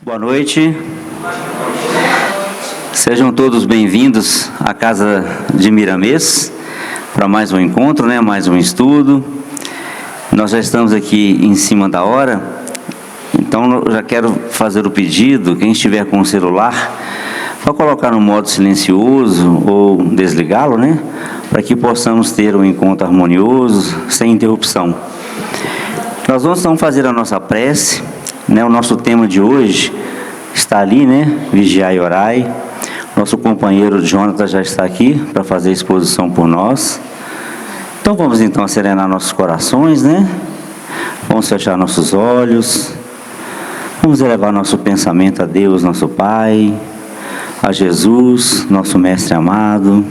Boa noite. Sejam todos bem-vindos à Casa de Miramês para mais um encontro, mais um estudo. Nós já estamos aqui em cima da hora, então eu já quero fazer o pedido, quem estiver com o celular, para colocar no modo silencioso ou desligá-lo, para que possamos ter um encontro harmonioso, sem interrupção. Nós vamos então fazer a nossa prece, o nosso tema de hoje está ali, vigiai e orai. Nosso companheiro Jonathan já está aqui para fazer a exposição por nós. Então vamos então serenar nossos corações, Vamos fechar nossos olhos. Vamos elevar nosso pensamento a Deus, nosso Pai, a Jesus, nosso Mestre amado,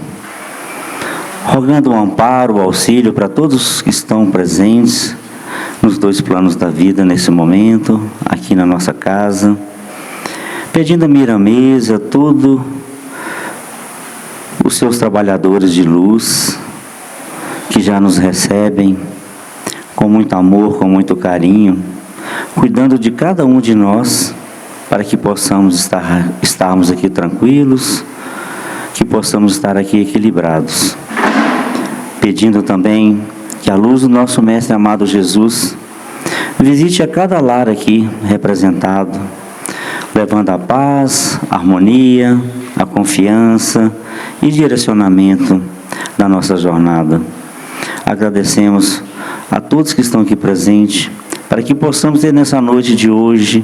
rogando o amparo, o auxílio para todos que estão presentes nos dois planos da vida nesse momento, aqui na nossa casa, pedindo a Miramês, a todos os seus trabalhadores de luz, que já nos recebem com muito amor, com muito carinho, cuidando de cada um de nós, para que possamos estarmos aqui tranquilos, que possamos estar aqui equilibrados. Pedindo também que a luz do nosso Mestre amado Jesus visite a cada lar aqui representado, levando a paz, a harmonia, a confiança e direcionamento da nossa jornada. Agradecemos a todos que estão aqui presentes, para que possamos ter nessa noite de hoje,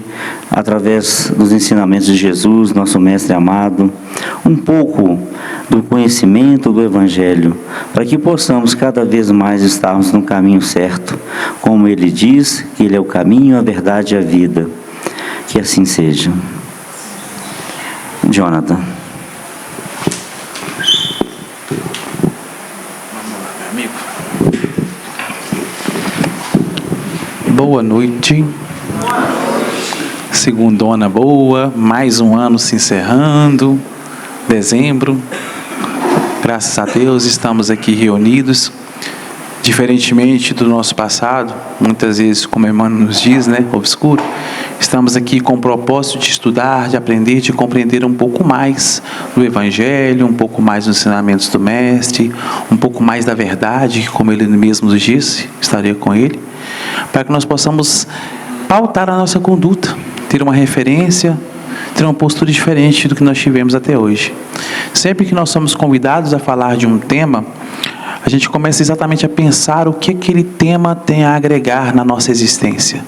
através dos ensinamentos de Jesus, nosso Mestre amado, um pouco do conhecimento do Evangelho, para que possamos cada vez mais estarmos no caminho certo, como Ele diz, que Ele é o caminho, a verdade e a vida. Que assim seja. Jonathan. Boa noite. Segundona boa, mais um ano se encerrando, dezembro. Graças a Deus estamos aqui reunidos. Diferentemente do nosso passado, muitas vezes, como a irmã nos diz, obscuro, estamos aqui com o propósito de estudar, de aprender, de compreender um pouco mais do Evangelho, um pouco mais dos ensinamentos do Mestre, um pouco mais da verdade, como Ele mesmo nos disse, estaria com Ele, para que nós possamos pautar a nossa conduta, ter uma referência, ter uma postura diferente do que nós tivemos até hoje. Sempre que nós somos convidados a falar de um tema, a gente começa exatamente a pensar o que aquele tema tem a agregar na nossa existência.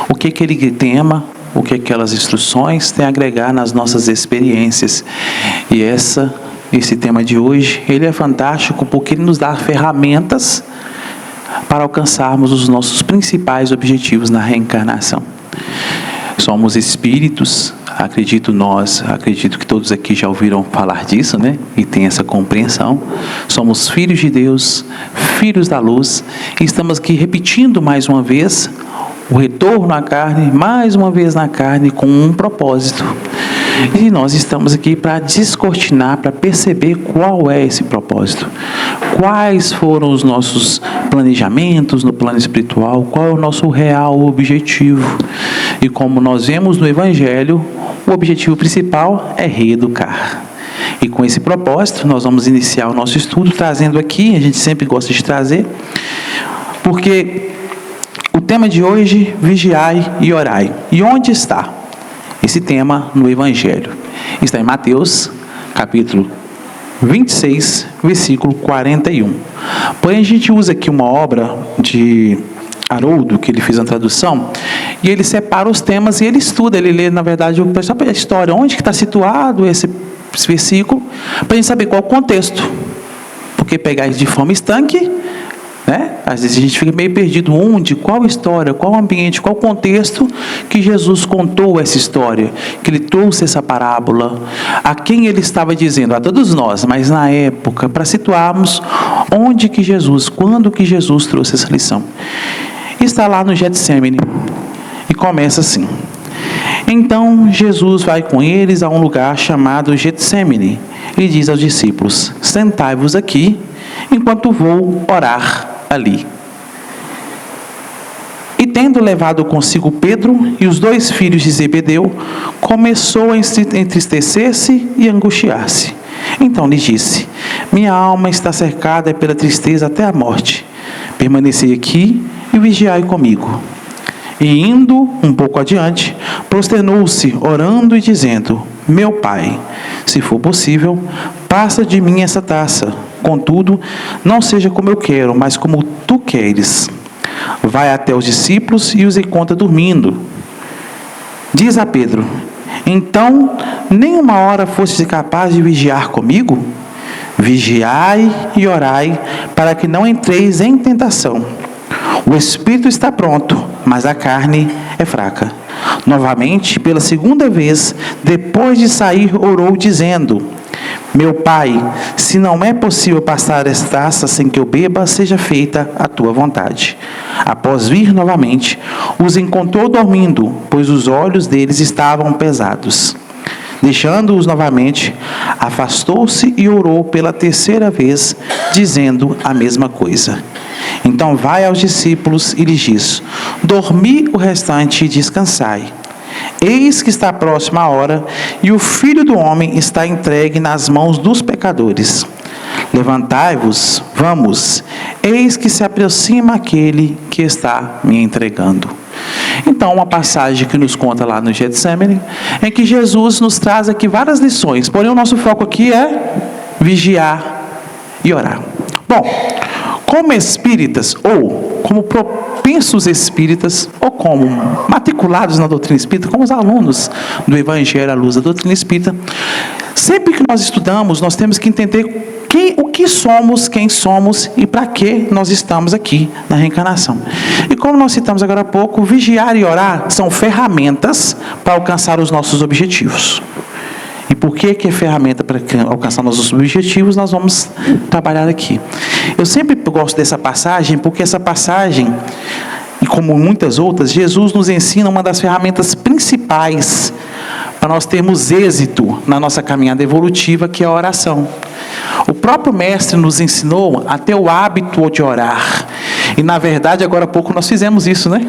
O que aquele tema, o que aquelas instruções têm a agregar nas nossas experiências. E esse tema de hoje, ele é fantástico porque ele nos dá ferramentas para alcançarmos os nossos principais objetivos na reencarnação. Somos espíritos, acredito que todos aqui já ouviram falar disso, e tem essa compreensão. Somos filhos de Deus, filhos da luz, e estamos aqui repetindo mais uma vez o retorno à carne, mais uma vez na carne, com um propósito. E nós estamos aqui para descortinar, para perceber qual é esse propósito. Quais foram os nossos planejamentos no plano espiritual, qual é o nosso real objetivo. E como nós vemos no Evangelho, o objetivo principal é reeducar. E com esse propósito, nós vamos iniciar o nosso estudo, trazendo aqui, a gente sempre gosta de trazer, porque o tema de hoje, vigiai e orai. E onde está esse tema no Evangelho? Está em Mateus, capítulo 26, versículo 41. Porém, a gente usa aqui uma obra de Haroldo, que ele fez a tradução, e ele separa os temas e ele estuda, ele lê, na verdade, só a história, onde que está situado esse versículo, para a gente saber qual o contexto. Porque pegar isso de forma estanque, às vezes a gente fica meio perdido, onde, qual história, qual ambiente, qual contexto que Jesus contou essa história, que Ele trouxe essa parábola, a quem Ele estava dizendo, a todos nós, mas na época, para situarmos onde que Jesus, quando que Jesus trouxe essa lição. Está lá no Getsemane, e começa assim: então Jesus vai com eles a um lugar chamado Getsemane, e diz aos discípulos: sentai-vos aqui, enquanto vou orar ali. E tendo levado consigo Pedro e os 2 filhos de Zebedeu, começou a entristecer-se e angustiar-se. Então lhe disse: minha alma está cercada pela tristeza até a morte. Permanecei aqui e vigiai comigo. E indo um pouco adiante, prosternou-se, orando e dizendo: meu pai, se for possível, passa de mim essa taça. Contudo, não seja como eu quero, mas como tu queres. Vai até os discípulos e os encontra dormindo. Diz a Pedro: então, nem uma hora fostes capaz de vigiar comigo? Vigiai e orai, para que não entreis em tentação. O espírito está pronto, mas a carne é fraca. Novamente, pela 2ª vez, depois de sair, orou, dizendo: meu pai, se não é possível passar esta taça sem que eu beba, seja feita a tua vontade. Após vir novamente, os encontrou dormindo, pois os olhos deles estavam pesados. Deixando-os novamente, afastou-se e orou pela 3ª vez, dizendo a mesma coisa. Então vai aos discípulos e lhes diz: dormi o restante e descansai. Eis que está próxima a hora, e o Filho do Homem está entregue nas mãos dos pecadores. Levantai-vos, vamos, eis que se aproxima aquele que está me entregando. Então, uma passagem que nos conta lá no Getsemane, em que Jesus nos traz aqui várias lições, porém o nosso foco aqui é vigiar e orar. Bom, como espíritas, ou como propensos espíritas, ou como matriculados na doutrina espírita, como os alunos do Evangelho à luz da doutrina espírita, sempre que nós estudamos, nós temos que entender o que somos, quem somos e para que nós estamos aqui na reencarnação. E como nós citamos agora há pouco, vigiar e orar são ferramentas para alcançar os nossos objetivos. E por que é ferramenta para alcançar nossos objetivos, nós vamos trabalhar aqui. Eu sempre gosto dessa passagem, porque essa passagem, e como muitas outras, Jesus nos ensina uma das ferramentas principais para nós termos êxito na nossa caminhada evolutiva, que é a oração. O próprio Mestre nos ensinou a ter o hábito de orar. E na verdade, agora há pouco nós fizemos isso, né?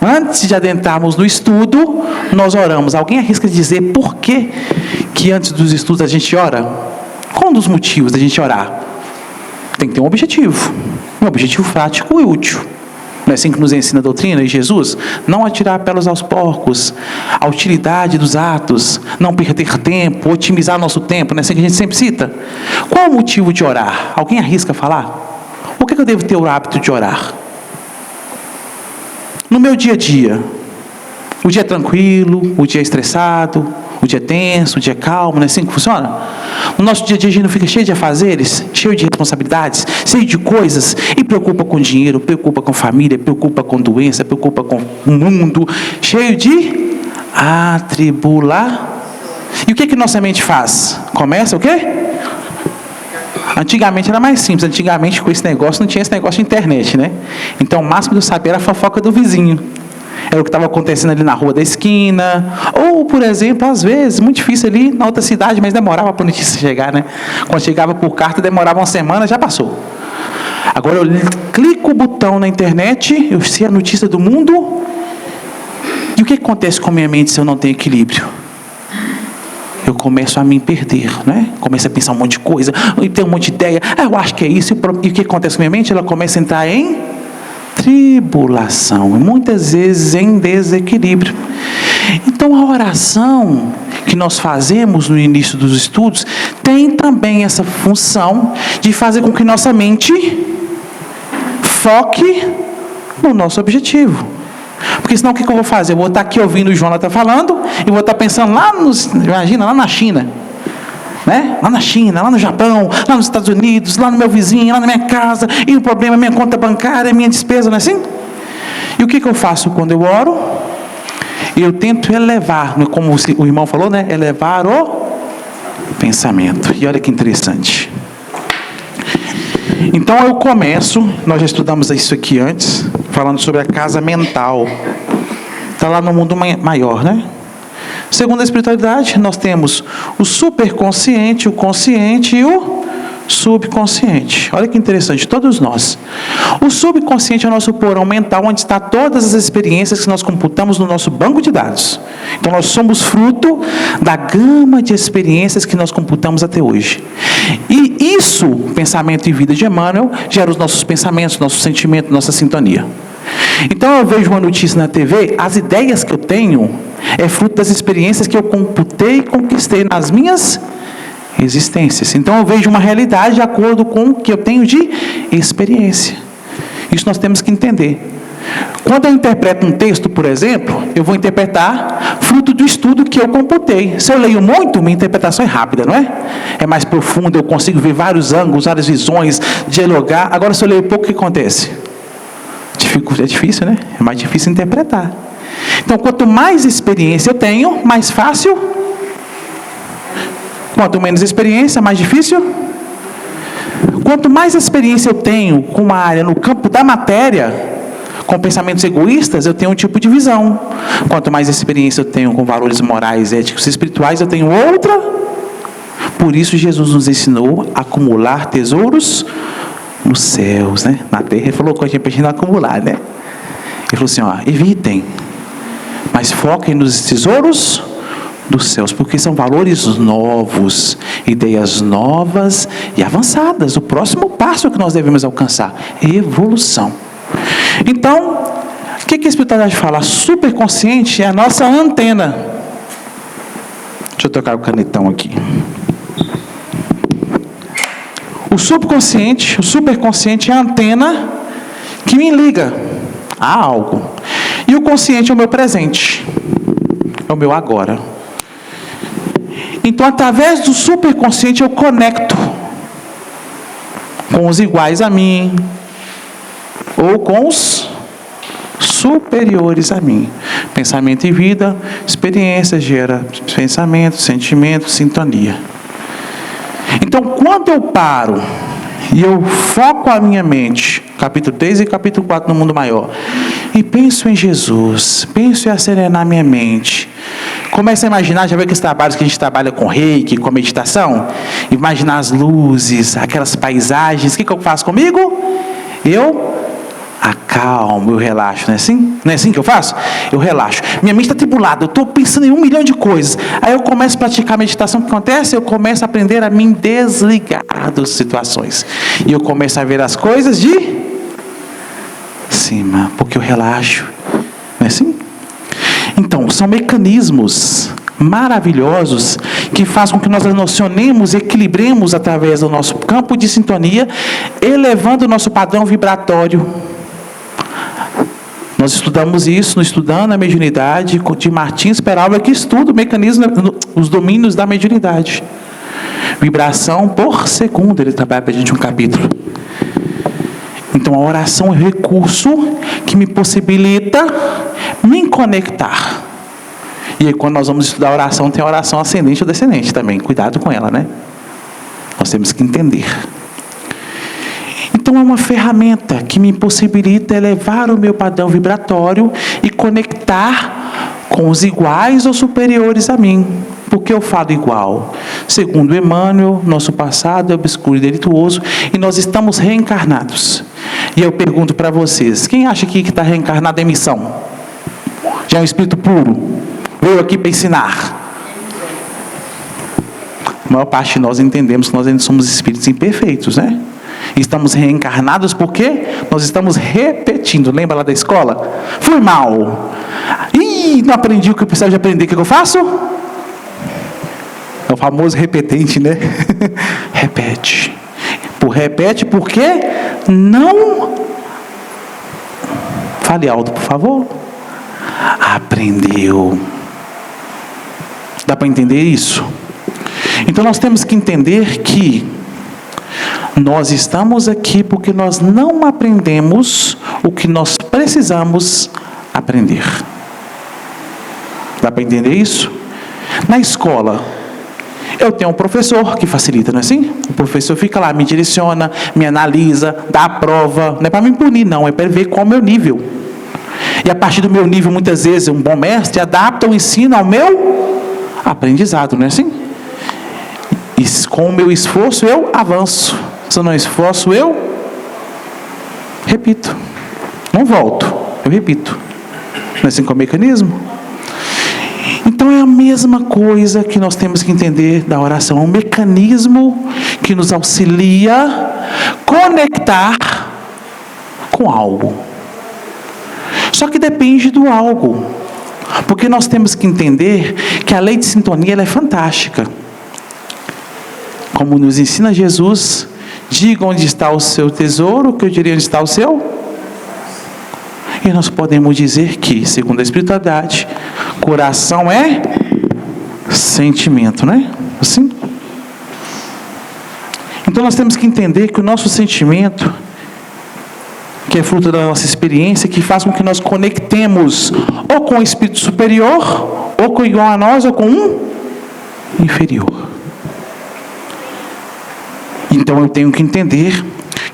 Antes de adentrarmos no estudo, nós oramos. Alguém arrisca dizer por que antes dos estudos a gente ora? Qual um dos motivos da gente orar? Tem que ter um objetivo prático e útil. Não é assim que nos ensina a doutrina de Jesus? Não atirar pelos aos porcos, a utilidade dos atos, não perder tempo, otimizar nosso tempo, não é assim que a gente sempre cita? Qual o motivo de orar? Alguém arrisca falar? Por que eu devo ter o hábito de orar? No meu dia a dia, o dia é tranquilo, o dia é estressado, o dia é tenso, o dia é calmo, não é assim que funciona? No nosso dia a dia a gente não fica cheio de afazeres, cheio de responsabilidades, cheio de coisas, e preocupa com dinheiro, preocupa com família, preocupa com doença, preocupa com o mundo, cheio de atribular. E o que nossa mente faz? Começa o quê? Antigamente era mais simples, antigamente com esse negócio não tinha esse negócio de internet, né? Então o máximo que eu sabia era a fofoca do vizinho. Era o que estava acontecendo ali na rua da esquina. Ou, por exemplo, às vezes, muito difícil ali na outra cidade, mas demorava para a notícia chegar, né? Quando chegava por carta, demorava uma semana, já passou. Agora eu clico o botão na internet, eu sei a notícia do mundo. E o que acontece com a minha mente se eu não tenho equilíbrio? Eu começo a me perder, né? Começo a pensar um monte de coisa, e ter um monte de ideia. Eu acho que é isso. E o que acontece com a minha mente? Ela começa a entrar em tribulação, muitas vezes em desequilíbrio. Então a oração que nós fazemos no início dos estudos tem também essa função de fazer com que nossa mente foque no nosso objetivo. Porque senão o que eu vou fazer? Eu vou estar aqui ouvindo o João falando e vou estar pensando imagina, lá na China, né? Lá na China, lá no Japão, lá nos Estados Unidos, lá no meu vizinho, lá na minha casa, e o problema é minha conta bancária, minha despesa, não é assim? E o que eu faço quando eu oro? Eu tento elevar, como o irmão falou, né? Elevar o pensamento. E olha que interessante. Então eu começo, nós já estudamos isso aqui antes, falando sobre a casa mental. Está lá no mundo maior, né? Segundo a espiritualidade, nós temos o superconsciente, o consciente e o subconsciente. Olha que interessante, todos nós. O subconsciente é o nosso porão mental, onde está todas as experiências que nós computamos no nosso banco de dados. Então nós somos fruto da gama de experiências que nós computamos até hoje. E isso, pensamento e vida de Emmanuel, gera os nossos pensamentos, nossos sentimentos, nossa sintonia. Então eu vejo uma notícia na TV, as ideias que eu tenho é fruto das experiências que eu computei e conquistei nas minhas existências. Então eu vejo uma realidade de acordo com o que eu tenho de experiência. Isso nós temos que entender. Quando eu interpreto um texto, por exemplo, eu vou interpretar fruto do estudo que eu computei. Se eu leio muito, minha interpretação é rápida, não é? É mais profunda, eu consigo ver vários ângulos, várias visões, dialogar. Agora, se eu leio pouco, o que acontece? É difícil, né? É mais difícil interpretar. Então, quanto mais experiência eu tenho, mais fácil. Quanto menos experiência, mais difícil. Quanto mais experiência eu tenho com uma área no campo da matéria, com pensamentos egoístas, eu tenho um tipo de visão. Quanto mais experiência eu tenho com valores morais, éticos e espirituais, eu tenho outra. Por isso Jesus nos ensinou a acumular tesouros nos céus, né? Na terra, ele falou com a gente não acumular, né? Ele falou assim, ó, evitem, mas foquem nos tesouros dos céus, porque são valores novos, ideias novas e avançadas. O próximo passo que nós devemos alcançar é evolução. Então, o que a espiritualidade fala? Superconsciente é a nossa antena. Deixa eu tocar o canetão aqui. O subconsciente, o superconsciente é a antena que me liga a algo. E o consciente é o meu presente, é o meu agora. Então, através do superconsciente, eu conecto com os iguais a mim, ou com os superiores a mim. Pensamento e vida, experiência gera pensamento, sentimento, sintonia. Então, quando eu paro e eu foco a minha mente, capítulo 3 e capítulo 4 no mundo maior, e penso em Jesus, penso em acerenar minha mente, começa a imaginar, já vê aqueles trabalhos que a gente trabalha com reiki, com meditação? Imaginar as luzes, aquelas paisagens, o que eu faço comigo? Eu acalmo, eu relaxo, não é assim? Não é assim que eu faço? Eu relaxo. Minha mente está tribulada, eu estou pensando em 1 milhão de coisas. Aí eu começo a praticar a meditação, o que acontece? Eu começo a aprender a me desligar das situações. E eu começo a ver as coisas de cima, porque eu relaxo. Não é assim? Então, são mecanismos maravilhosos que fazem com que nós nocionemos, equilibremos através do nosso campo de sintonia, elevando o nosso padrão vibratório. Nós estudamos isso, estudando a mediunidade de Martins Peralva, que estuda o mecanismo, os domínios da mediunidade. Vibração por segundo, ele trabalha para a gente um capítulo. Então a oração é um recurso que me possibilita me conectar. E aí quando nós vamos estudar a oração, tem a oração ascendente ou descendente também. Cuidado com ela, né? Nós temos que entender. Então é uma ferramenta que me possibilita elevar o meu padrão vibratório e conectar com os iguais ou superiores a mim. Por que eu falo igual? Segundo Emmanuel, nosso passado é obscuro e delituoso e nós estamos reencarnados. E eu pergunto para vocês, quem acha aqui que está reencarnado em missão? Já é um espírito puro? Veio aqui para ensinar? A maior parte de nós entendemos que nós ainda somos espíritos imperfeitos, né? Estamos reencarnados porque nós estamos repetindo. Lembra lá da escola? Fui mal. Ih, não aprendi o que eu precisava de aprender. O que eu faço? É o famoso repetente, né? Repete. Repete porque não... Fale alto, por favor. Aprendeu. Dá para entender isso? Então nós temos que entender que nós estamos aqui porque nós não aprendemos o que nós precisamos aprender. Dá para entender isso? Na escola, eu tenho um professor que facilita, não é assim? O professor fica lá, me direciona, me analisa, dá a prova. Não é para me punir, não, é para ver qual é o meu nível. E a partir do meu nível, muitas vezes, um bom mestre adapta o ensino ao meu aprendizado, não é assim? E E com o meu esforço eu avanço. Se eu não esforço, eu repito. Não volto, eu repito. Não é assim que é o mecanismo? Então é a mesma coisa que nós temos que entender da oração. É um mecanismo que nos auxilia a conectar com algo. Só que depende do algo. Porque nós temos que entender que a lei de sintonia ela é fantástica. Como nos ensina Jesus, diga onde está o seu tesouro, que eu diria onde está o seu. E nós podemos dizer que, segundo a espiritualidade, coração é sentimento, né? Assim? Então nós temos que entender que o nosso sentimento, que é fruto da nossa experiência, que faz com que nós conectemos ou com o espírito superior, ou com igual a nós, ou com um inferior. Então eu tenho que entender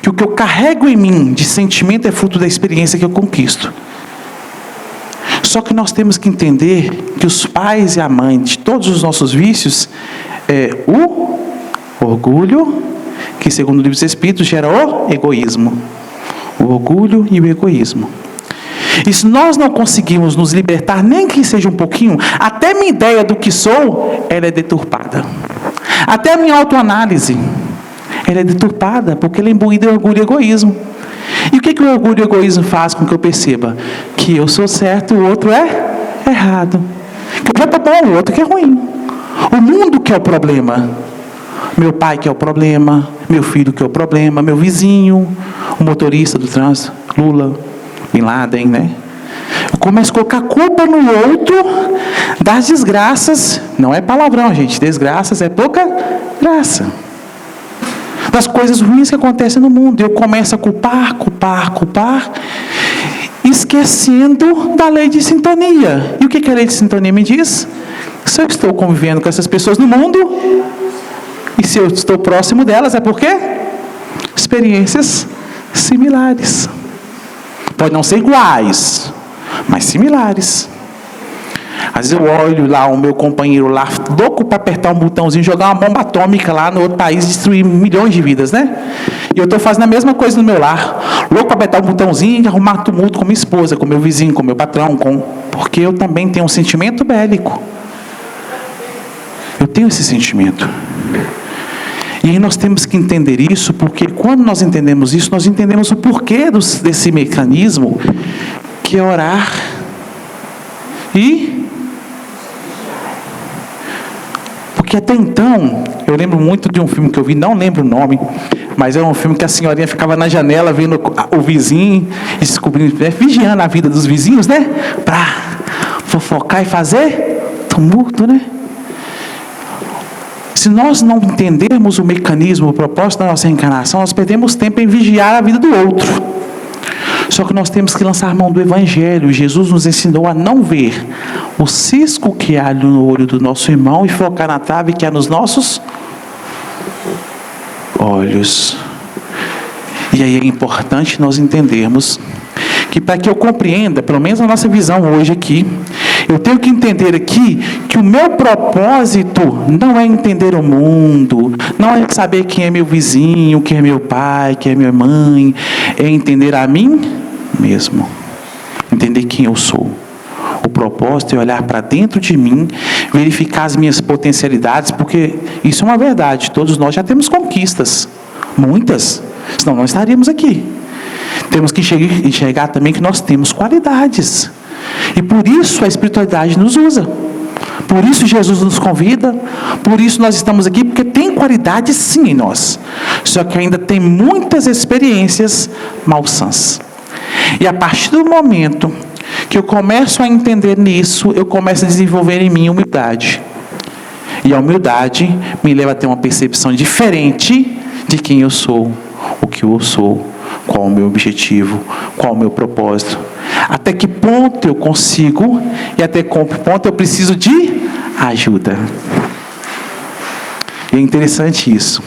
que o que eu carrego em mim de sentimento é fruto da experiência que eu conquisto. Só que nós temos que entender que os pais e a mãe de todos os nossos vícios é o orgulho, que segundo o livro dos Espíritos gera o egoísmo. O orgulho e o egoísmo. E se nós não conseguimos nos libertar, nem que seja um pouquinho, até minha ideia do que sou, ela é deturpada. Até a minha autoanálise, ela é deturpada, porque ela é imbuída de orgulho e egoísmo. E o que o orgulho e o egoísmo faz com que eu perceba? Que eu sou certo e o outro é errado. Que eu já estou bom, o outro que é ruim. O mundo que é o problema. Meu pai que é o problema, meu filho que é o problema, meu vizinho, o motorista do trânsito, Lula, Bin Laden, né? Eu começo a colocar culpa no outro das desgraças. Não é palavrão, gente. Desgraças é pouca graça. Das coisas ruins que acontecem no mundo. Eu começo a culpar, esquecendo da lei de sintonia. E o que a lei de sintonia me diz? Se eu estou convivendo com essas pessoas no mundo, e se eu estou próximo delas, é por quê? Experiências similares. Pode não ser iguais, mas similares. Às vezes eu olho lá o meu companheiro lá, louco para apertar um botãozinho, jogar uma bomba atômica lá no outro país, destruir milhões de vidas, né? E eu estou fazendo a mesma coisa no meu lar. Louco para apertar um botãozinho e arrumar tumulto com minha esposa, com meu vizinho, com meu patrão, porque eu também tenho um sentimento bélico. Eu tenho esse sentimento. E aí nós temos que entender isso, porque quando nós entendemos isso, nós entendemos o porquê desse mecanismo, que é orar porque até então, eu lembro muito de um filme que eu vi, não lembro o nome, mas era um filme que a senhorinha ficava na janela vendo o vizinho, e descobrindo, vigiando a vida dos vizinhos, né? Para fofocar e fazer tumulto, né? Se nós não entendermos o mecanismo, o propósito da nossa reencarnação, nós perdemos tempo em vigiar a vida do outro. Só que nós temos que lançar mão do Evangelho. Jesus nos ensinou a não ver o cisco que há no olho do nosso irmão e focar na trave que há nos nossos olhos. E aí é importante nós entendermos que para que eu compreenda, pelo menos a nossa visão hoje aqui, eu tenho que entender aqui que o meu propósito não é entender o mundo, não é saber quem é meu vizinho, quem é meu pai, quem é minha mãe, é entender a mim mesmo, entender quem eu sou. O propósito é olhar para dentro de mim, verificar as minhas potencialidades, porque isso é uma verdade, todos nós já temos conquistas, muitas, senão não estaríamos aqui. Temos que enxergar também que nós temos qualidades. E por isso a espiritualidade nos usa. Por isso Jesus nos convida. Por isso nós estamos aqui, porque tem qualidade sim em nós. Só que ainda tem muitas experiências malsãs. E a partir do momento que eu começo a entender nisso, eu começo a desenvolver em mim humildade. E a humildade me leva a ter uma percepção diferente de quem eu sou, o que eu sou, qual o meu objetivo, qual o meu propósito. Até que ponto eu consigo e até que ponto eu preciso de ajuda. E é interessante isso,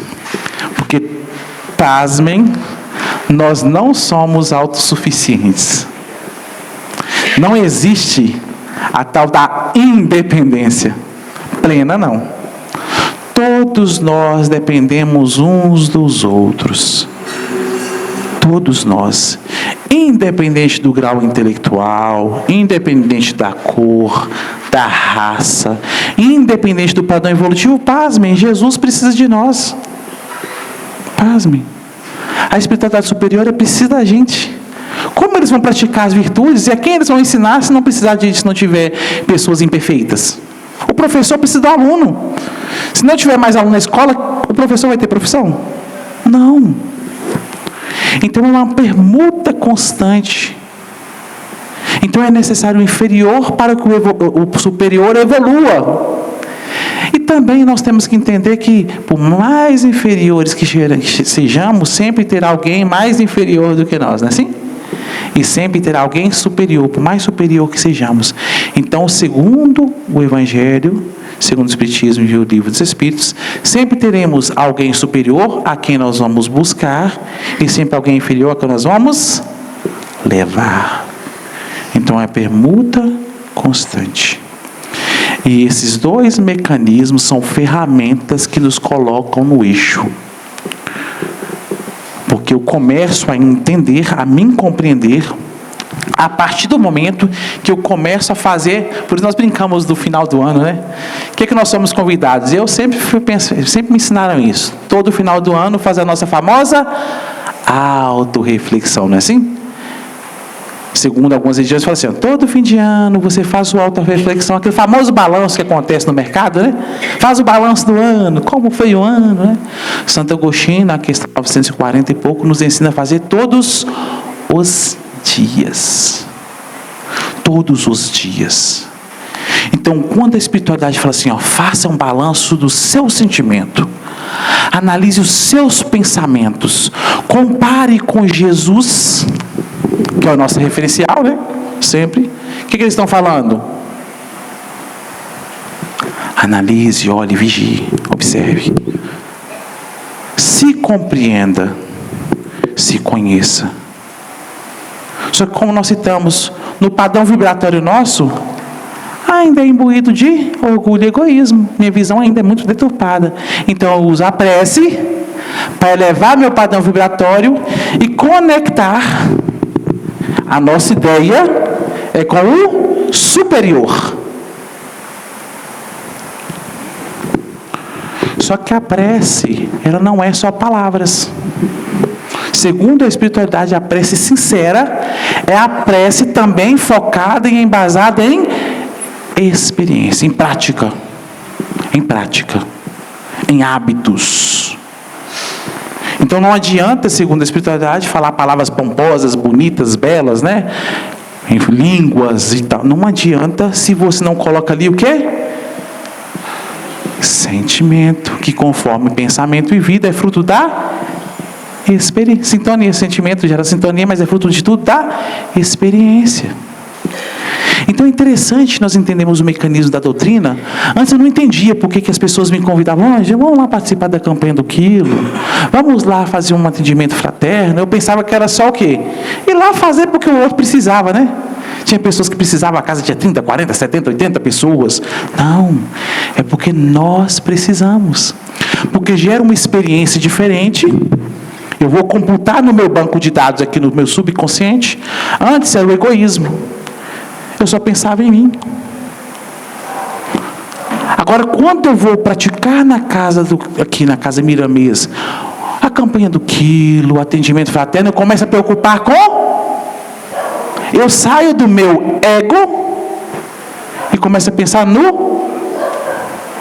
porque, pasmem, nós não somos autossuficientes. Não existe a tal da independência plena, não. todos nós dependemos uns dos outros. Todos nós, independente do grau intelectual, independente da cor, da raça, independente do padrão evolutivo, pasmem, Jesus precisa de nós. Pasmem. A espiritualidade superior precisa da gente. Como eles vão praticar as virtudes e a quem eles vão ensinar se não precisar de, se não tiver pessoas imperfeitas? O professor precisa do aluno. Se não tiver mais aluno na escola, o professor vai ter profissão? Não. Então é uma permuta constante. Então é necessário o inferior para que o superior evolua. E também nós temos que entender que, por mais inferiores que sejamos, sempre terá alguém mais inferior do que nós, não é assim? E sempre terá alguém superior, por mais superior que sejamos. Então, segundo o Evangelho, segundo o Espiritismo e o Livro dos Espíritos, sempre teremos alguém superior a quem nós vamos buscar e sempre alguém inferior a quem nós vamos levar. Então, é permuta constante. E esses dois mecanismos são ferramentas que nos colocam no eixo. Porque eu começo a entender, a me compreender, a partir do momento que eu começo a fazer, por isso nós brincamos do final do ano, né? O que é que nós somos convidados? Eu sempre me ensinaram isso. Todo final do ano fazer a nossa famosa autorreflexão, não é assim? Segundo algumas religiões, fala assim, todo fim de ano você faz sua autorreflexão, aquele famoso balanço que acontece no mercado, né? Faz o balanço do ano, como foi o ano, né? Santo Agostinho, na questão 940 e pouco, nos ensina a fazer todos os dias. Todos os dias. Então, quando a espiritualidade fala assim, faça um balanço do seu sentimento, analise os seus pensamentos, compare com Jesus, que é o nosso referencial, né? Sempre. O que eles estão falando? Analise, olhe, vigie, observe. Se compreenda, se conheça. Só que como nós citamos, no padrão vibratório nosso, ainda é imbuído de orgulho e egoísmo. Minha visão ainda é muito deturpada. Então eu uso a prece para elevar meu padrão vibratório e conectar. A nossa ideia é com o superior. Só que a prece, ela não é só palavras. Segundo a espiritualidade, a prece sincera é a prece também focada e embasada em experiência, em prática, em hábitos. Então não adianta, segundo a espiritualidade, falar palavras pomposas, bonitas, belas, né? Em línguas e tal. Não adianta se você não coloca ali o quê? Sentimento, que conforme pensamento e vida é fruto da experiência. Sintonia, sentimento gera sintonia, mas é fruto de tudo da experiência. Então é interessante nós entendemos o mecanismo da doutrina. Antes eu não entendia por que as pessoas me convidavam, vamos lá participar da campanha do quilo, vamos lá fazer um atendimento fraterno. Eu pensava que era só o quê? Ir lá fazer porque o outro precisava, né? Tinha pessoas que precisavam, a casa tinha 30, 40, 70, 80 pessoas. Não, é porque nós precisamos. Porque gera uma experiência diferente. Eu vou computar no meu banco de dados aqui no meu subconsciente. Antes era o egoísmo. Eu só pensava em mim. Agora, quando eu vou praticar aqui na casa Miramês, a campanha do quilo, o atendimento fraterno, eu começo a preocupar com... Eu saio do meu ego e começo a pensar no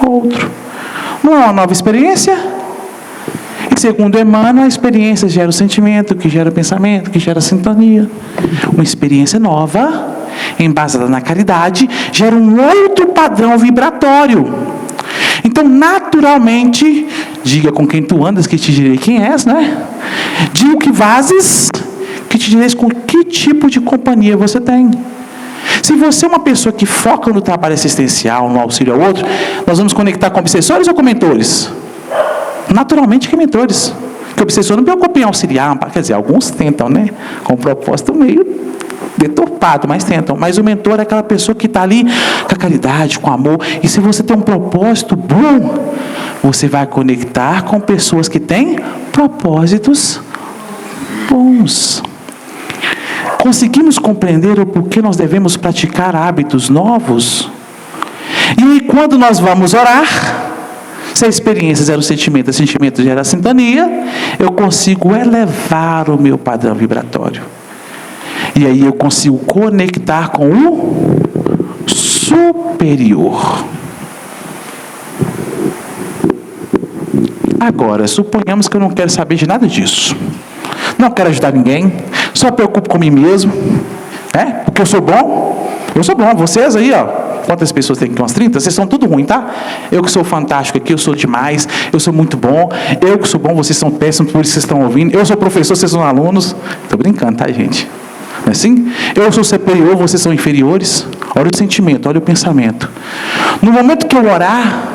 outro. Não é uma nova experiência? E segundo Emmanuel, a experiência gera o sentimento, que gera o pensamento, que gera a sintonia. Uma experiência nova, embasada na caridade, gera um outro padrão vibratório. Então, naturalmente, diga com quem tu andas, que te direi quem és, né? Diga o que vazes, que te direi com que tipo de companhia você tem. Se você é uma pessoa que foca no trabalho assistencial, no auxílio ao outro, nós vamos conectar com obsessores ou com mentores? Naturalmente que mentores. Porque o obsessor não preocupa em auxiliar, quer dizer, alguns tentam, né? Com um propósito meio deturpado, mas tentam. Mas o mentor é aquela pessoa que está ali com a caridade, com o amor. E se você tem um propósito bom, você vai conectar com pessoas que têm propósitos bons. Conseguimos compreender o porquê nós devemos praticar hábitos novos? E aí, quando nós vamos orar, se a experiência gera o sentimento gera a sintonia, eu consigo elevar o meu padrão vibratório. E aí eu consigo conectar com o superior. Agora, suponhamos que eu não quero saber de nada disso. Não quero ajudar ninguém, só preocupo com mim mesmo, né? Porque eu sou bom. Eu sou bom. Vocês aí, ó, quantas pessoas tem aqui? Umas 30? Vocês são tudo ruim, tá? Eu que sou fantástico aqui, eu sou demais, eu sou muito bom. Eu que sou bom, vocês são péssimos, por isso vocês estão ouvindo. Eu sou professor, vocês são alunos. Estou brincando, tá, gente? Não é assim? Eu sou superior, vocês são inferiores. Olha o sentimento, olha o pensamento. No momento que eu orar,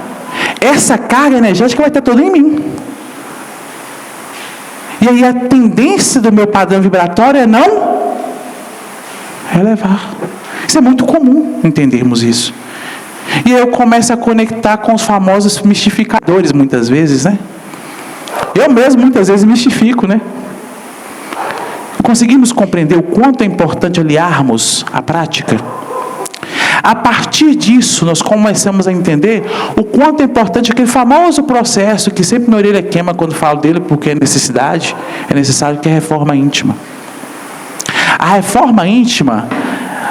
essa carga energética vai estar toda em mim. E aí a tendência do meu padrão vibratório é não elevar. Isso é muito comum entendermos isso. E aí eu começo a conectar com os famosos mistificadores, muitas vezes, né? Eu mesmo muitas vezes mistifico, né? Conseguimos compreender o quanto é importante aliarmos a prática? A partir disso, nós começamos a entender o quanto é importante aquele famoso processo que sempre minha orelha queima quando falo dele, porque é necessário que é a reforma íntima. A reforma íntima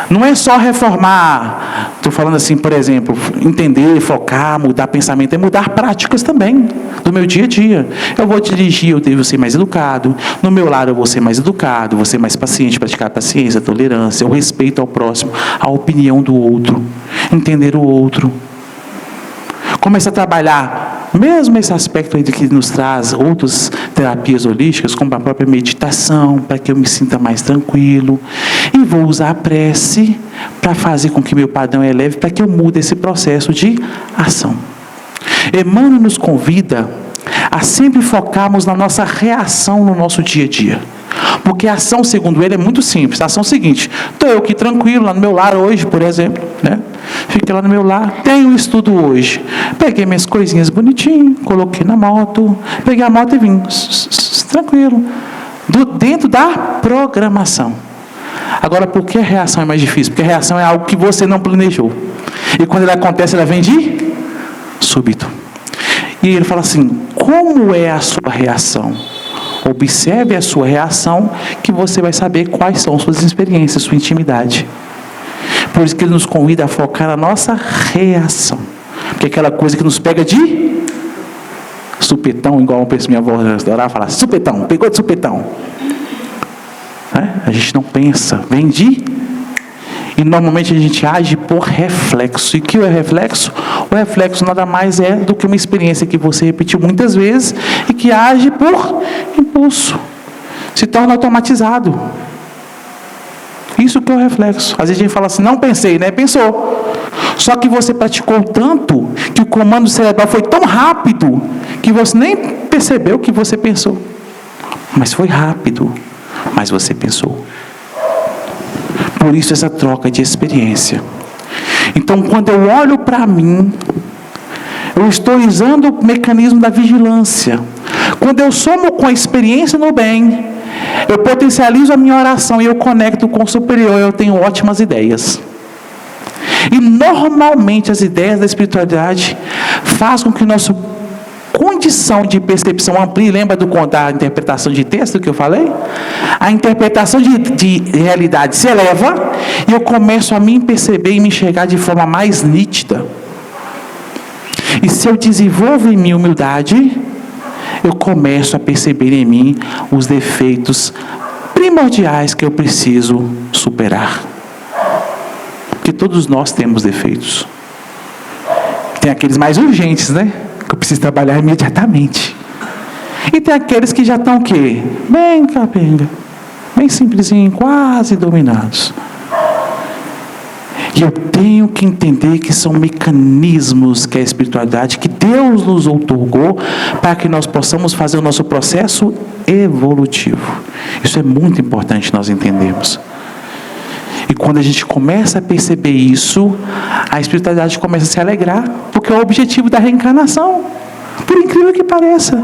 não é só reformar, estou falando assim, por exemplo, entender, focar, mudar pensamento, é mudar práticas também, do meu dia a dia. Eu vou dirigir, eu devo ser mais educado, no meu lar eu vou ser mais educado, vou ser mais paciente, praticar paciência, tolerância, o respeito ao próximo, a opinião do outro, entender o outro. Começa a trabalhar, mesmo esse aspecto aí que nos traz outras terapias holísticas, como a própria meditação, para que eu me sinta mais tranquilo. E vou usar a prece para fazer com que meu padrão eleve, para que eu mude esse processo de ação. Emmanuel nos convida a sempre focarmos na nossa reação no nosso dia a dia. Porque a ação, segundo ele, é muito simples. A ação é o seguinte: estou eu aqui tranquilo, lá no meu lar hoje, por exemplo, né? Fiquei lá no meu lar, tenho um estudo hoje. Peguei minhas coisinhas bonitinho, coloquei na moto, peguei a moto e vim, tranquilo. Dentro da programação. Agora, por que a reação é mais difícil? Porque a reação é algo que você não planejou. E quando ela acontece, ela vem de súbito. E ele fala assim: como é a sua reação? Observe a sua reação, que você vai saber quais são suas experiências, sua intimidade. Por isso que ele nos convida a focar na nossa reação. Porque é aquela coisa que nos pega de supetão, igual uma pessoa, minha avó adorava falar, supetão, pegou de supetão. A gente não pensa, vem de... E normalmente a gente age por reflexo. E o que é reflexo? O reflexo nada mais é do que uma experiência que você repetiu muitas vezes e que age por impulso. Se torna automatizado. Isso que é o reflexo. Às vezes a gente fala assim, não pensei, né? Pensou. Só que você praticou tanto que o comando cerebral foi tão rápido que você nem percebeu que você pensou. Mas foi rápido. Mas você pensou. Por isso essa troca de experiência. Então, quando eu olho para mim, eu estou usando o mecanismo da vigilância. Quando eu somo com a experiência no bem, eu potencializo a minha oração e eu conecto com o superior, eu tenho ótimas ideias. E normalmente as ideias da espiritualidade fazem com que nossa condição de percepção amplie. Lembra da interpretação de texto que eu falei? A interpretação de realidade se eleva e eu começo a me perceber e me enxergar de forma mais nítida. E se eu desenvolvo em mim humildade, eu começo a perceber em mim os defeitos primordiais que eu preciso superar. Porque todos nós temos defeitos. Tem aqueles mais urgentes, né? Que eu preciso trabalhar imediatamente. E tem aqueles que já estão o quê? Bem capenga, bem simplesinho, quase dominados. E eu tenho que entender que são mecanismos que a espiritualidade, que Deus nos outorgou para que nós possamos fazer o nosso processo evolutivo. Isso é muito importante nós entendermos. E quando a gente começa a perceber isso, a espiritualidade começa a se alegrar, porque é o objetivo da reencarnação. Por incrível que pareça.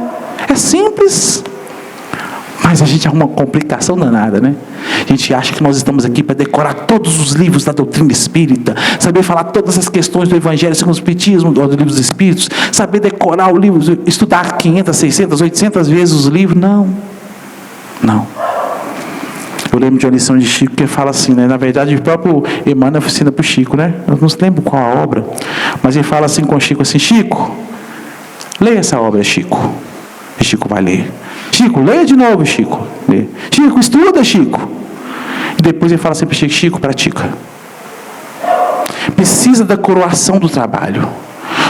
É simples. Mas a gente arruma uma complicação danada, né? A gente acha que nós estamos aqui para decorar todos os livros da doutrina espírita, saber falar todas as questões do Evangelho segundo o Espiritismo, do livro dos Espíritos, saber decorar o livro, estudar 500, 600, 800 vezes os livros. Não. Não. Eu lembro de uma lição de Chico que fala assim, né? Na verdade, o próprio Emmanuel ensina para o Chico, né? Eu não lembro qual a obra, mas ele fala assim com o Chico, assim: Chico, leia essa obra, Chico. E Chico vai ler. Chico, leia de novo, Chico. Lê. Chico, estuda, Chico. E depois ele fala sempre: Chico, Chico, pratica. Precisa da coroação do trabalho.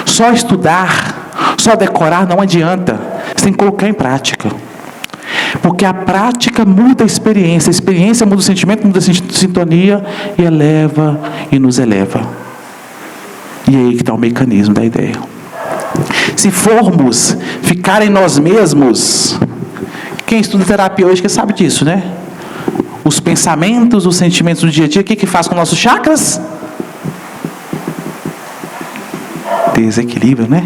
Só estudar, só decorar não adianta. Você tem que colocar em prática. Porque a prática muda a experiência muda o sentimento, muda a sintonia e eleva e nos eleva. E é aí que está o mecanismo da ideia. Se formos ficar em nós mesmos, quem estuda terapia hoje que sabe disso, né? Os pensamentos, os sentimentos do dia a dia, o que faz com nossos chakras? Desequilíbrio, né?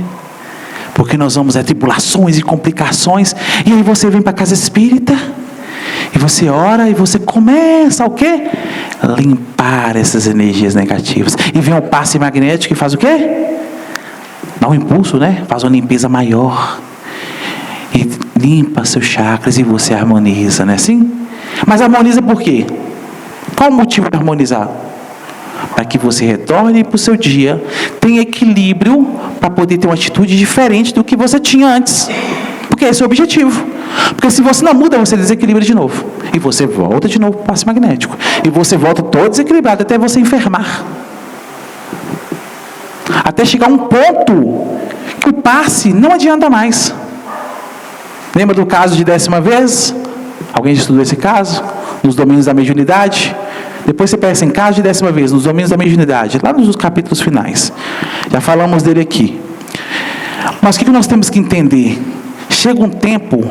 Porque nós vamos a tribulações e complicações, e aí você vem para a casa espírita, e você ora, e você começa o quê? Limpar essas energias negativas. E vem o passe magnético e faz o quê? Dá um impulso, né? Faz uma limpeza maior. E limpa seus chakras e você harmoniza, não é assim? Mas harmoniza por quê? Qual o motivo de harmonizar? Para que você retorne para o seu dia, tenha equilíbrio, para poder ter uma atitude diferente do que você tinha antes. Porque esse é o objetivo. Porque se você não muda, você desequilibra de novo. E você volta de novo para o passe magnético. E você volta todo desequilibrado até você enfermar. Até chegar a um ponto que o passe não adianta mais. Lembra do caso de 10ª vez? Alguém já estudou esse caso? Nos domínios da mediunidade? Depois você pensa em caso de 10ª vez, nos domínios da mediunidade, lá nos capítulos finais. Já falamos dele aqui. Mas o que nós temos que entender? Chega um tempo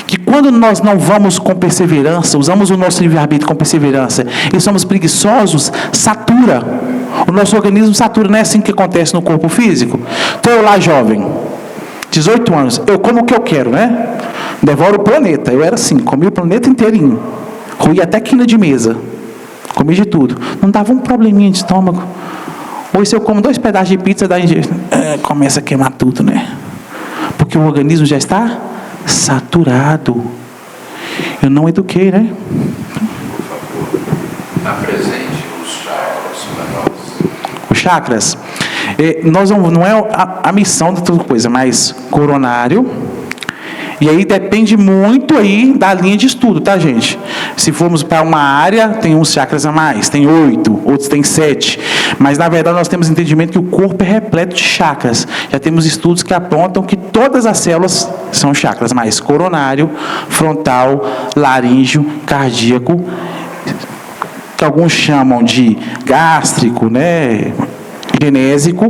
que quando nós não vamos com perseverança, usamos o nosso livre-arbítrio com perseverança, e somos preguiçosos, satura. O nosso organismo satura, não é assim que acontece no corpo físico? Estou eu lá jovem, 18 anos, eu como o que eu quero, né? Devoro o planeta. Eu era assim, comi o planeta inteirinho. Ruía até quina de mesa. Comi de tudo. Não dava um probleminha de estômago. Ou se eu como 2 pedaços de pizza, começa a queimar tudo, né? Porque o organismo já está saturado. Eu não eduquei, né? Apresente os chakras para nós. Os chakras. Nós não é a missão de toda coisa, mas coronário. E aí depende muito aí da linha de estudo, tá, gente? Se formos para uma área, tem uns chakras a mais, tem 8, outros tem 7. Mas, na verdade, nós temos entendimento que o corpo é repleto de chakras. Já temos estudos que apontam que todas as células são chakras, mas coronário, frontal, laríngeo, cardíaco, que alguns chamam de gástrico, né? Genésico,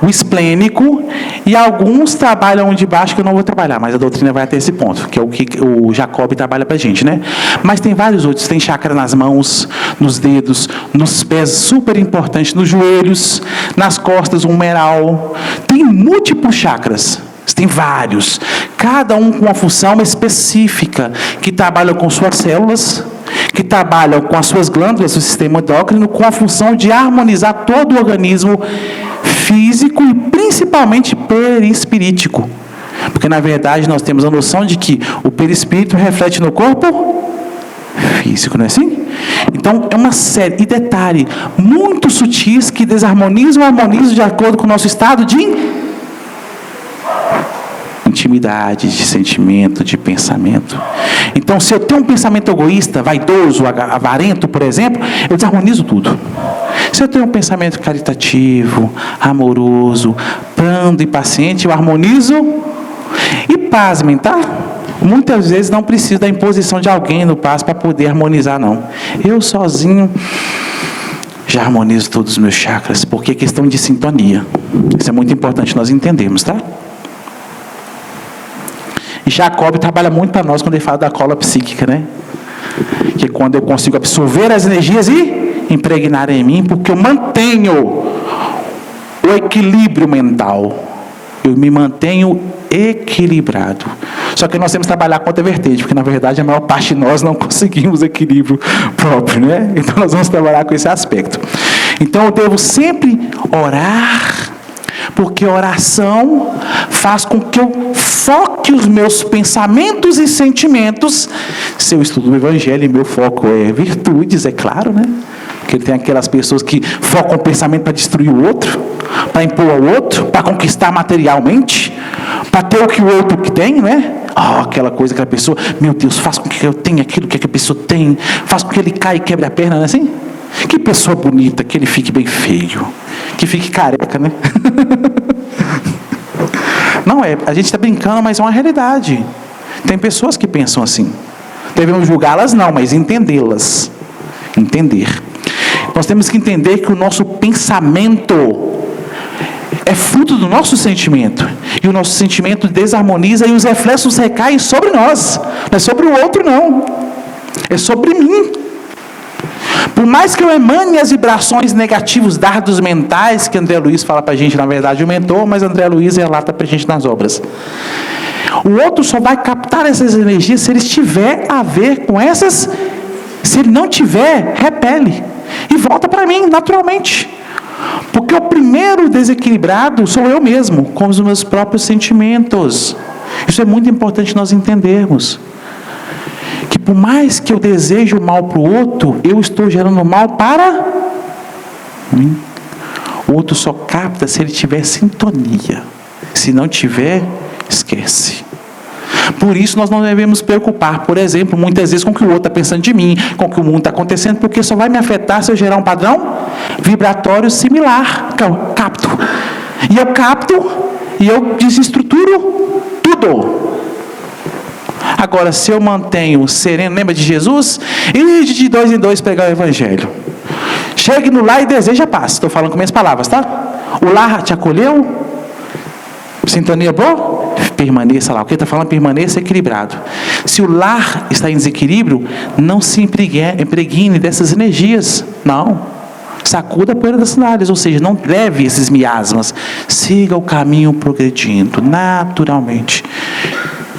o esplênico, e alguns trabalham de baixo que eu não vou trabalhar, mas a doutrina vai até esse ponto, que é o que o Jacob trabalha pra gente, né? Mas tem vários outros, tem chakra nas mãos, nos dedos, nos pés, super importante, nos joelhos, nas costas, o humeral. Tem múltiplos chakras. Tem vários, cada um com uma função específica, que trabalha com suas células, que trabalham com as suas glândulas, o sistema endócrino, com a função de harmonizar todo o organismo físico e principalmente perispirítico. Porque, na verdade, nós temos a noção de que o perispírito reflete no corpo físico, não é assim? Então, é uma série, e detalhe, muito sutis que desarmonizam ou harmonizam de acordo com o nosso estado de intimidade, de sentimento, de pensamento. Então, se eu tenho um pensamento egoísta, vaidoso, avarento, por exemplo, eu desarmonizo tudo. Se eu tenho um pensamento caritativo, amoroso, brando e paciente, eu harmonizo. E pasmem, tá? Muitas vezes não preciso da imposição de alguém no passo para poder harmonizar, não. Eu sozinho já harmonizo todos os meus chakras, porque é questão de sintonia. Isso é muito importante nós entendermos, tá? E Jacob trabalha muito para nós quando ele fala da cola psíquica, né? Que é quando eu consigo absorver as energias e impregnar em mim, porque eu mantenho o equilíbrio mental. eu me mantenho equilibrado. Só que nós temos que trabalhar com outra vertente, porque na verdade a maior parte de nós não conseguimos equilíbrio próprio, né? Então nós vamos trabalhar com esse aspecto. Então eu devo sempre orar, porque oração faz com que eu foque os meus pensamentos e sentimentos. Se eu estudo o Evangelho e meu foco é virtudes, é claro, né? Porque tem aquelas pessoas que focam o pensamento para destruir o outro, para impor ao outro, para conquistar materialmente, para ter o que o outro tem, né? Aquela coisa, aquela pessoa, meu Deus, faz com que eu tenha aquilo que a pessoa tem, faz com que ele caia e quebre a perna, não é assim? Que pessoa bonita, que ele fique bem feio, que fique careca, né? Não é, a gente está brincando, mas é uma realidade. Tem pessoas que pensam assim. Devemos julgá-las não, mas entendê-las. Entender. Nós temos que entender que o nosso pensamento é fruto do nosso sentimento. E o nosso sentimento desarmoniza e os reflexos recaem sobre nós. Não é sobre o outro, não. É sobre mim. Por mais que eu emane as vibrações negativas, dardos mentais, que André Luiz fala para a gente, na verdade o mentor, mas André Luiz relata para a gente nas obras. O outro só vai captar essas energias se ele estiver a ver com essas. Se ele não tiver, repele. E volta para mim, naturalmente. Porque o primeiro desequilibrado sou eu mesmo, com os meus próprios sentimentos. Isso é muito importante nós entendermos. Que por mais que eu deseje o mal para o outro, eu estou gerando mal para mim. O outro só capta se ele tiver sintonia. Se não tiver, esquece. Por isso nós não devemos preocupar, por exemplo, muitas vezes com o que o outro está pensando de mim, com o que o mundo está acontecendo, porque só vai me afetar se eu gerar um padrão vibratório similar. Capto. E eu capto e eu desestruturo tudo. Agora, se eu mantenho sereno, lembra de Jesus? E de 2 em 2 pregar o Evangelho. Chegue no lar e deseja paz. Estou falando com minhas palavras, tá? O lar te acolheu? Sintonia boa? Permaneça lá. O que está falando? Permaneça equilibrado. Se o lar está em desequilíbrio, não se impregne dessas energias. Não. Sacuda a poeira das sandálias, ou seja, não leve esses miasmas. Siga o caminho progredindo, naturalmente.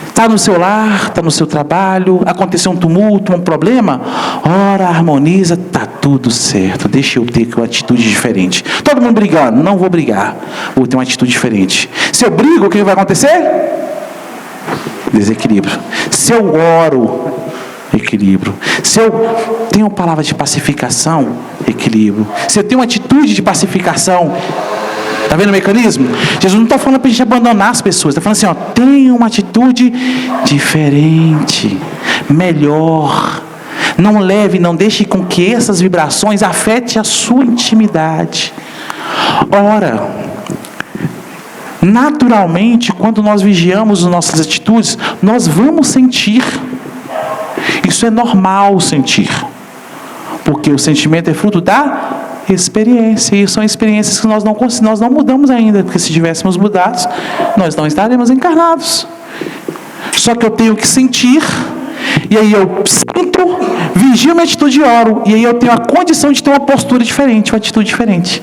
Está no seu lar, está no seu trabalho, aconteceu um tumulto, um problema, ora, harmoniza, está tudo certo, deixa eu ter uma atitude diferente. Todo mundo brigando, não vou brigar, vou ter uma atitude diferente. Se eu brigo, o que vai acontecer? Desequilíbrio. Se eu oro, equilíbrio. Se eu tenho palavra de pacificação, equilíbrio. Se eu tenho uma atitude de pacificação, está vendo o mecanismo? Jesus não está falando para a gente abandonar as pessoas. Está falando assim, ó, tenha uma atitude diferente, melhor. Não leve, não deixe com que essas vibrações afetem a sua intimidade. Ora, naturalmente, quando nós vigiamos as nossas atitudes, nós vamos sentir. Isso é normal sentir. Porque o sentimento é fruto da experiência, e são experiências que nós não mudamos ainda, porque se tivéssemos mudados, nós não estaremos encarnados. Só que eu tenho que sentir, e aí eu sinto, vigio minha atitude e oro, e aí eu tenho a condição de ter uma postura diferente, uma atitude diferente.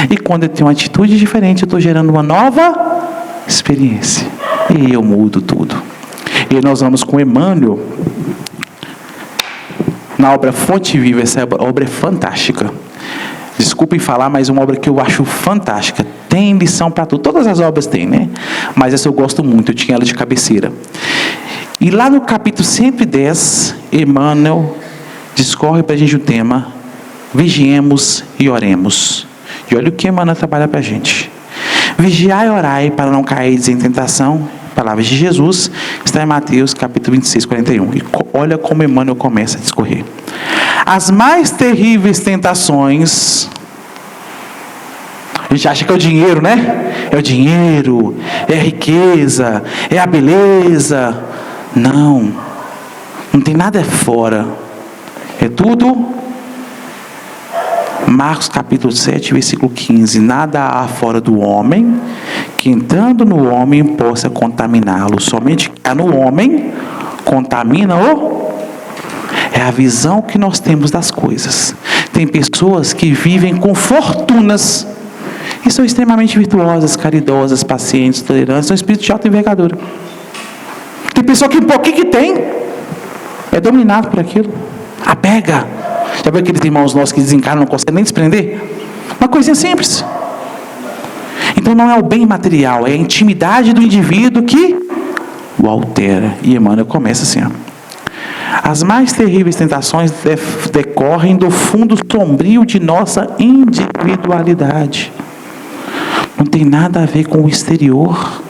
E quando eu tenho uma atitude diferente, eu estou gerando uma nova experiência, e aí eu mudo tudo. E nós vamos com Emmanuel na obra Fonte Viva. Essa obra é fantástica. Desculpem falar, mas é uma obra que eu acho fantástica. Tem lição para tudo. Todas as obras têm, né? Mas essa eu gosto muito, eu tinha ela de cabeceira. E lá no capítulo 110, Emmanuel discorre para a gente o tema vigiemos e oremos. E olha o que Emmanuel trabalha para a gente. Vigiai e orai para não cair em tentação. Palavras de Jesus, está em Mateus capítulo 26, 41. E olha como Emmanuel começa a discorrer. As mais terríveis tentações, a gente acha que é o dinheiro, né? É o dinheiro, é a riqueza, é a beleza. Não tem nada fora. É tudo. Marcos capítulo 7, versículo 15. Nada há fora do homem que entrando no homem possa contaminá-lo. Somente que no homem contamina-o. É a visão que nós temos das coisas. Tem pessoas que vivem com fortunas e são extremamente virtuosas, caridosas, pacientes, tolerantes, são espíritos de alta envergadura. Tem pessoa que um pouquinho que tem, é dominado por aquilo, apega. Já viu aqueles irmãos nossos que desencarnam, não conseguem nem desprender? Uma coisinha simples. Então não é o bem material, é a intimidade do indivíduo que o altera. E Emmanuel começa assim, ó. As mais terríveis tentações decorrem do fundo sombrio de nossa individualidade. Não tem nada a ver com o exterior,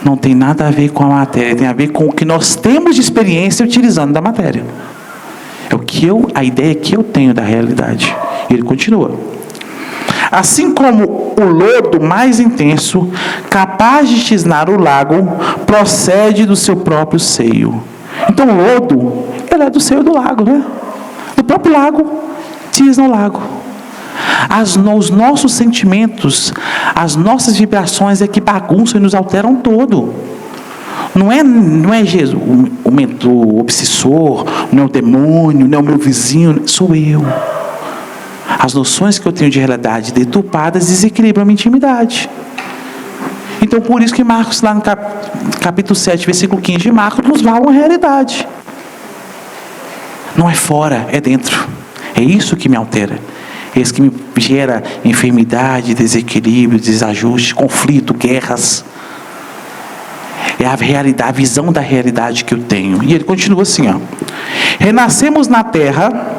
não tem nada a ver com a matéria, tem a ver com o que nós temos de experiência utilizando da matéria. É a ideia que eu tenho da realidade. E ele continua. Assim como o lodo mais intenso, capaz de tisnar o lago, procede do seu próprio seio. Então o lodo, ele é do seio do lago, né? Do próprio lago, tisna o lago. Os nossos sentimentos, as nossas vibrações é que bagunçam e nos alteram todo. Não é Jesus, o obsessor, não é o demônio, não é o meu vizinho, sou eu. As noções que eu tenho de realidade deturpadas desequilibram a minha intimidade. Então, por isso que Marcos, lá no capítulo 7, versículo 15 de Marcos, nos fala uma realidade. Não é fora, é dentro. É isso que me altera. É isso que me gera enfermidade, desequilíbrio, desajuste, conflito, guerras. É a realidade, a visão da realidade que eu tenho. E ele continua assim, ó. Renascemos na terra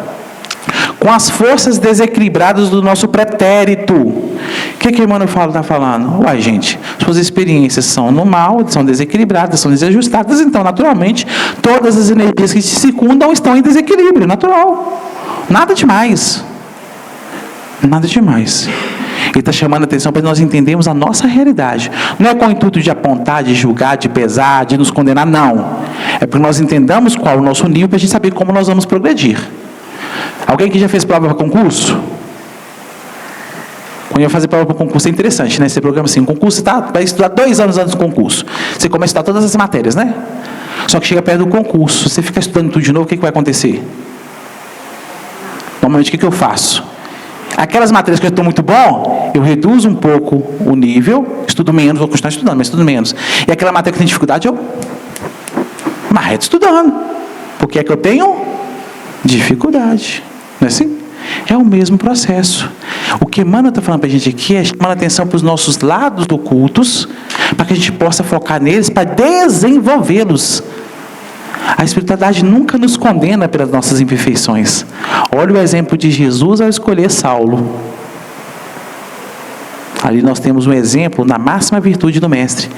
com as forças desequilibradas do nosso pretérito. O que Emmanuel está falando? Uai, gente, suas experiências são no mal, são desequilibradas, são desajustadas, então, naturalmente, todas as energias que te circundam estão em desequilíbrio, natural. Nada demais. Nada demais. Ele está chamando a atenção para nós entendermos a nossa realidade. Não é com o intuito de apontar, de julgar, de pesar, de nos condenar, não. É porque nós entendamos qual é o nosso nível para a gente saber como nós vamos progredir. Alguém que já fez prova para concurso? Quando eu fazer prova para concurso é interessante, né? Você programa assim, concurso vai estudar 2 anos antes do concurso. Você começa a estudar todas as matérias, né? Só que chega perto do concurso, você fica estudando tudo de novo, o que vai acontecer? Normalmente, o que eu faço? Aquelas matérias que eu estou muito bom, eu reduzo um pouco o nível, estudo menos, vou continuar estudando, mas estudo menos. E aquela matéria que tem dificuldade, eu marreto estudando. Porque é que eu tenho dificuldade. Não é assim? É o mesmo processo. O que Emmanuel está falando para a gente aqui é chamando a atenção para os nossos lados ocultos, para que a gente possa focar neles, para desenvolvê-los. A espiritualidade nunca nos condena pelas nossas imperfeições. Olha o exemplo de Jesus ao escolher Saulo. Ali nós temos um exemplo na máxima virtude do Mestre.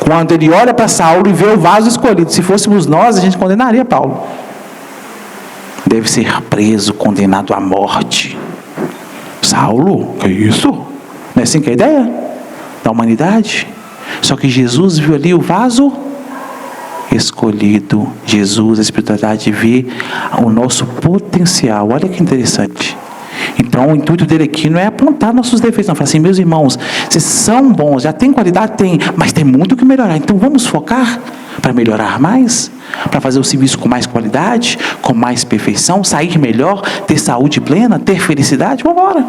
Quando ele olha para Saulo e vê o vaso escolhido. Se fôssemos nós, a gente condenaria Paulo. Deve ser preso, condenado à morte. Saulo, que é isso? Não é assim que é a ideia da humanidade? Só que Jesus viu ali o vaso escolhido. Jesus, a espiritualidade, vê o nosso potencial. Olha que interessante. Então, o intuito dele aqui não é apontar nossos defeitos, não. Falar assim, meus irmãos, vocês são bons, já tem qualidade? Tem, mas tem muito que melhorar. Então, vamos focar para melhorar mais, para fazer o serviço com mais qualidade, com mais perfeição, sair melhor, ter saúde plena, ter felicidade. Vamos embora.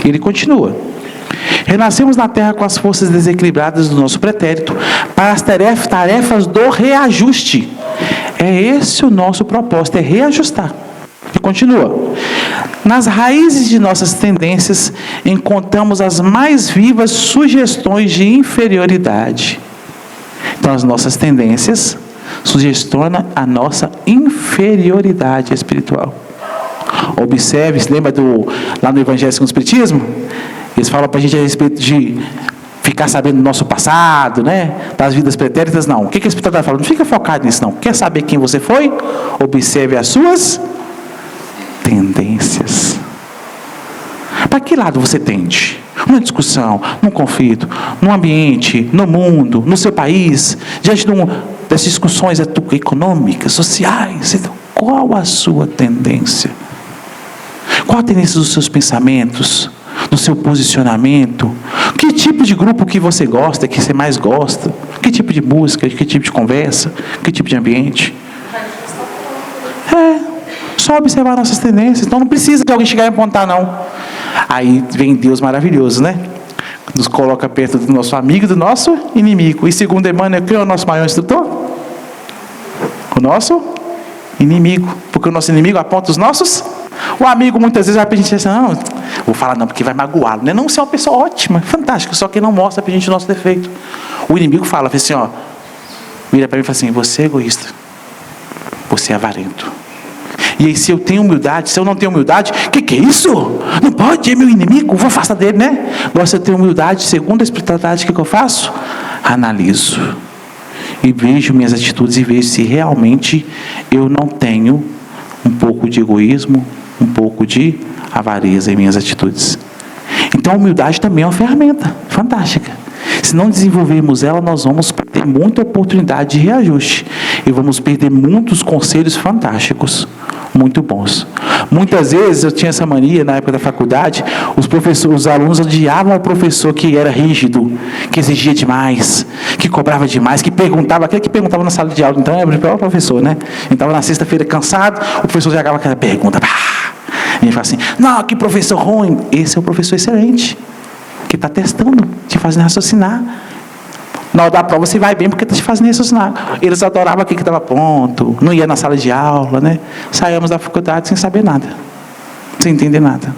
Ele continua. Renascemos na terra com as forças desequilibradas do nosso pretérito para as tarefas do reajuste. É esse o nosso propósito, é reajustar. E continua. Nas raízes de nossas tendências encontramos as mais vivas sugestões de inferioridade. Então as nossas tendências sugestionam a nossa inferioridade espiritual. Observe, se lembra lá no Evangelho segundo o Espiritismo? Eles falam para a gente a respeito de ficar sabendo do nosso passado, né? Das vidas pretéritas, não. O que a espiritualidade fala? Não fica focado nisso, não. Quer saber quem você foi? Observe as suas tendências. Para que lado você tende? Numa discussão, num conflito, num ambiente, no mundo, no seu país, diante das discussões econômicas, sociais. Então, qual a sua tendência? Qual a tendência dos seus pensamentos? Do seu posicionamento? Que tipo de grupo que você gosta, que você mais gosta? Que tipo de música, que tipo de conversa? Que tipo de ambiente? Só observar nossas tendências. Então não precisa de alguém chegar e apontar, não. Aí vem Deus maravilhoso, né? nos coloca perto do nosso amigo e do nosso inimigo. E segundo Emmanuel, quem é o nosso maior instrutor? O nosso inimigo. Porque o nosso inimigo aponta os nossos. O amigo muitas vezes vai pra gente assim, não, vou falar não, porque vai magoá-lo. Não, você é uma pessoa ótima, fantástica, só que não mostra pra gente o nosso defeito. O inimigo fala assim, ó, vira pra mim e fala assim, você é egoísta, você é avarento. E aí, se eu tenho humildade, se eu não tenho humildade, que é isso? Não pode, é meu inimigo, vou afastar dele, né? Agora, se eu tenho humildade, segundo a espiritualidade, o que eu faço? Analiso. E vejo minhas atitudes e vejo se realmente eu não tenho um pouco de egoísmo, um pouco de avareza em minhas atitudes. Então, a humildade também é uma ferramenta fantástica. Se não desenvolvermos ela, nós vamos ter muita oportunidade de reajuste. E vamos perder muitos conselhos fantásticos, muito bons. Muitas vezes eu tinha essa mania na época da faculdade, os alunos odiavam o professor que era rígido, que exigia demais, que cobrava demais, que perguntava, aquele que perguntava na sala de aula. Então era o pior professor, né? Então na sexta-feira cansado, o professor jogava aquela pergunta. E ele fala assim, não, que professor ruim. Esse é o professor excelente, que está testando, te fazendo raciocinar. Na hora da prova você vai bem porque está te fazendo raciocinar. Eles adoravam aquele que estava pronto, não ia na sala de aula, né? Saímos da faculdade sem saber nada, sem entender nada.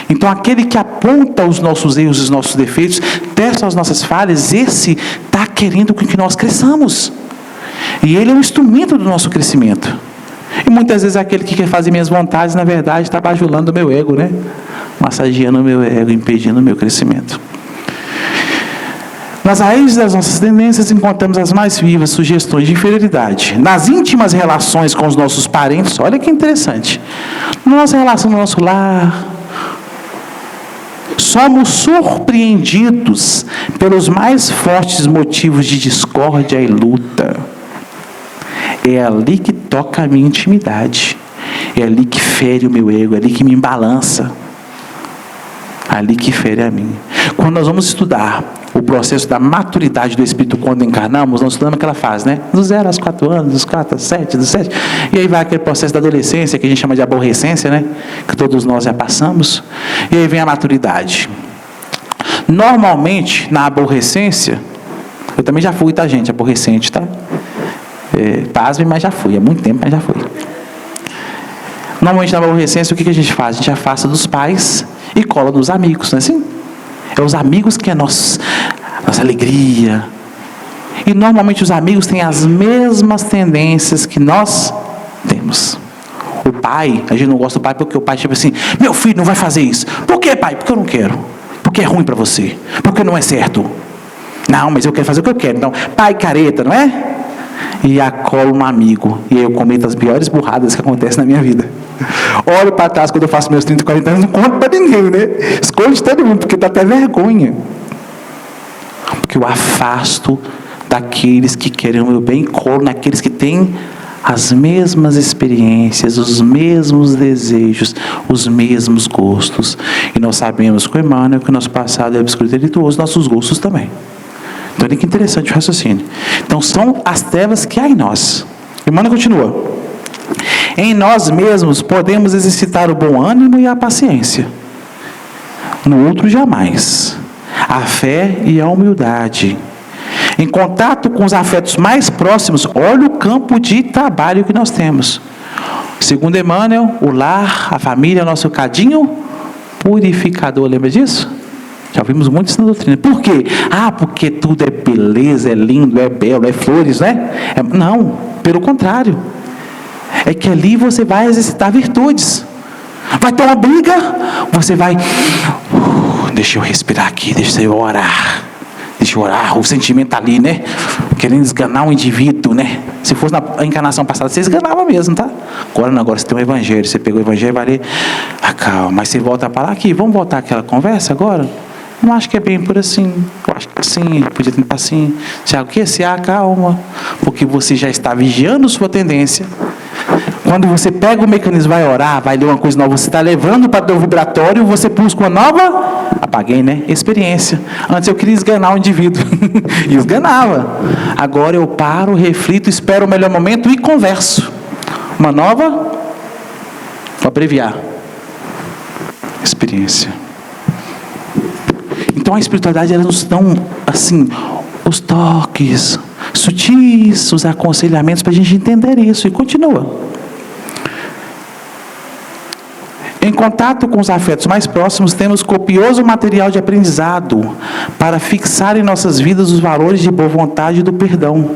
Então aquele que aponta os nossos erros, os nossos defeitos, testa as nossas falhas, esse está querendo que nós cresçamos. E ele é um instrumento do nosso crescimento. E muitas vezes aquele que quer fazer minhas vontades, na verdade, está bajulando o meu ego, né? Massageando o meu ego, impedindo o meu crescimento. Nas raízes das nossas tendências encontramos as mais vivas sugestões de inferioridade. Nas íntimas relações com os nossos parentes, olha que interessante. Na nossa relação no nosso lar, somos surpreendidos pelos mais fortes motivos de discórdia e luta. É ali que toca a minha intimidade. É ali que fere o meu ego, é ali que me embalança. Ali que fere a mim. Quando nós vamos estudar o processo da maturidade do espírito quando encarnamos, nós estudamos aquela fase, né? Dos 0 aos 4 anos, dos 4 aos 7, dos 7. E aí vai aquele processo da adolescência, que a gente chama de aborrecência, né? Que todos nós já passamos. E aí vem a maturidade. Normalmente, na aborrecência, eu também já fui, tá, gente? Aborrecente, tá? Pasme, mas já fui. Há muito tempo, mas já fui. Normalmente, na aborrecência, o que a gente faz? A gente afasta dos pais e cola dos amigos, não é assim? É os amigos que é nossa alegria. E normalmente os amigos têm as mesmas tendências que nós temos. O pai, a gente não gosta do pai porque o pai tipo assim, meu filho não vai fazer isso. Por que, pai? Porque eu não quero. Porque é ruim para você. Porque não é certo. Não, mas eu quero fazer o que eu quero. Então, pai careta, não é? E acolo um amigo. E eu cometo as piores burradas que acontecem na minha vida. Olho para trás quando eu faço meus 30, 40 anos, não conto para ninguém, né? Escolho de todo mundo, porque dá até vergonha. Porque eu afasto daqueles que querem o meu bem, colo naqueles que têm as mesmas experiências, os mesmos desejos, os mesmos gostos. E nós sabemos com Emmanuel que o nosso passado é obscuro e delituoso, nossos gostos também. Então, olha que interessante o raciocínio. Então, são as trevas que há em nós. Emmanuel continua. Em nós mesmos podemos exercitar o bom ânimo e a paciência. No outro, jamais. A fé e a humildade. Em contato com os afetos mais próximos, olha o campo de trabalho que nós temos. Segundo Emmanuel, o lar, a família é o nosso cadinho purificador. Lembra disso? Já ouvimos muito isso na doutrina. Por quê? Porque tudo é beleza, é lindo, é belo, é flores, né? Não, pelo contrário. É que ali você vai exercitar virtudes. Vai ter uma briga, você vai... deixa eu respirar aqui, deixa eu orar. Deixa eu orar, o sentimento ali, né? Querendo esganar um indivíduo, né? Se fosse na encarnação passada, você esganava mesmo, tá? Agora não, agora você tem um evangelho. Você pegou o evangelho e vai ler... calma, mas você volta para lá aqui. Vamos voltar àquela conversa agora? Não acho que é bem por assim. Eu acho que assim, podia tentar assim. Tiago, o que é esse? Calma. Porque você já está vigiando sua tendência. Quando você pega o mecanismo, vai orar, vai ler uma coisa nova, você está levando para o vibratório, você busca uma nova, apaguei, né? Experiência. Antes eu queria esganar o indivíduo. E esganava. Agora eu paro, reflito, espero o melhor momento e converso. Uma nova, vou abreviar. Experiência. Então a espiritualidade, ela nos dá assim, os toques sutis, os aconselhamentos para a gente entender isso. E continua. Em contato com os afetos mais próximos, temos copioso material de aprendizado para fixar em nossas vidas os valores de boa vontade e do perdão,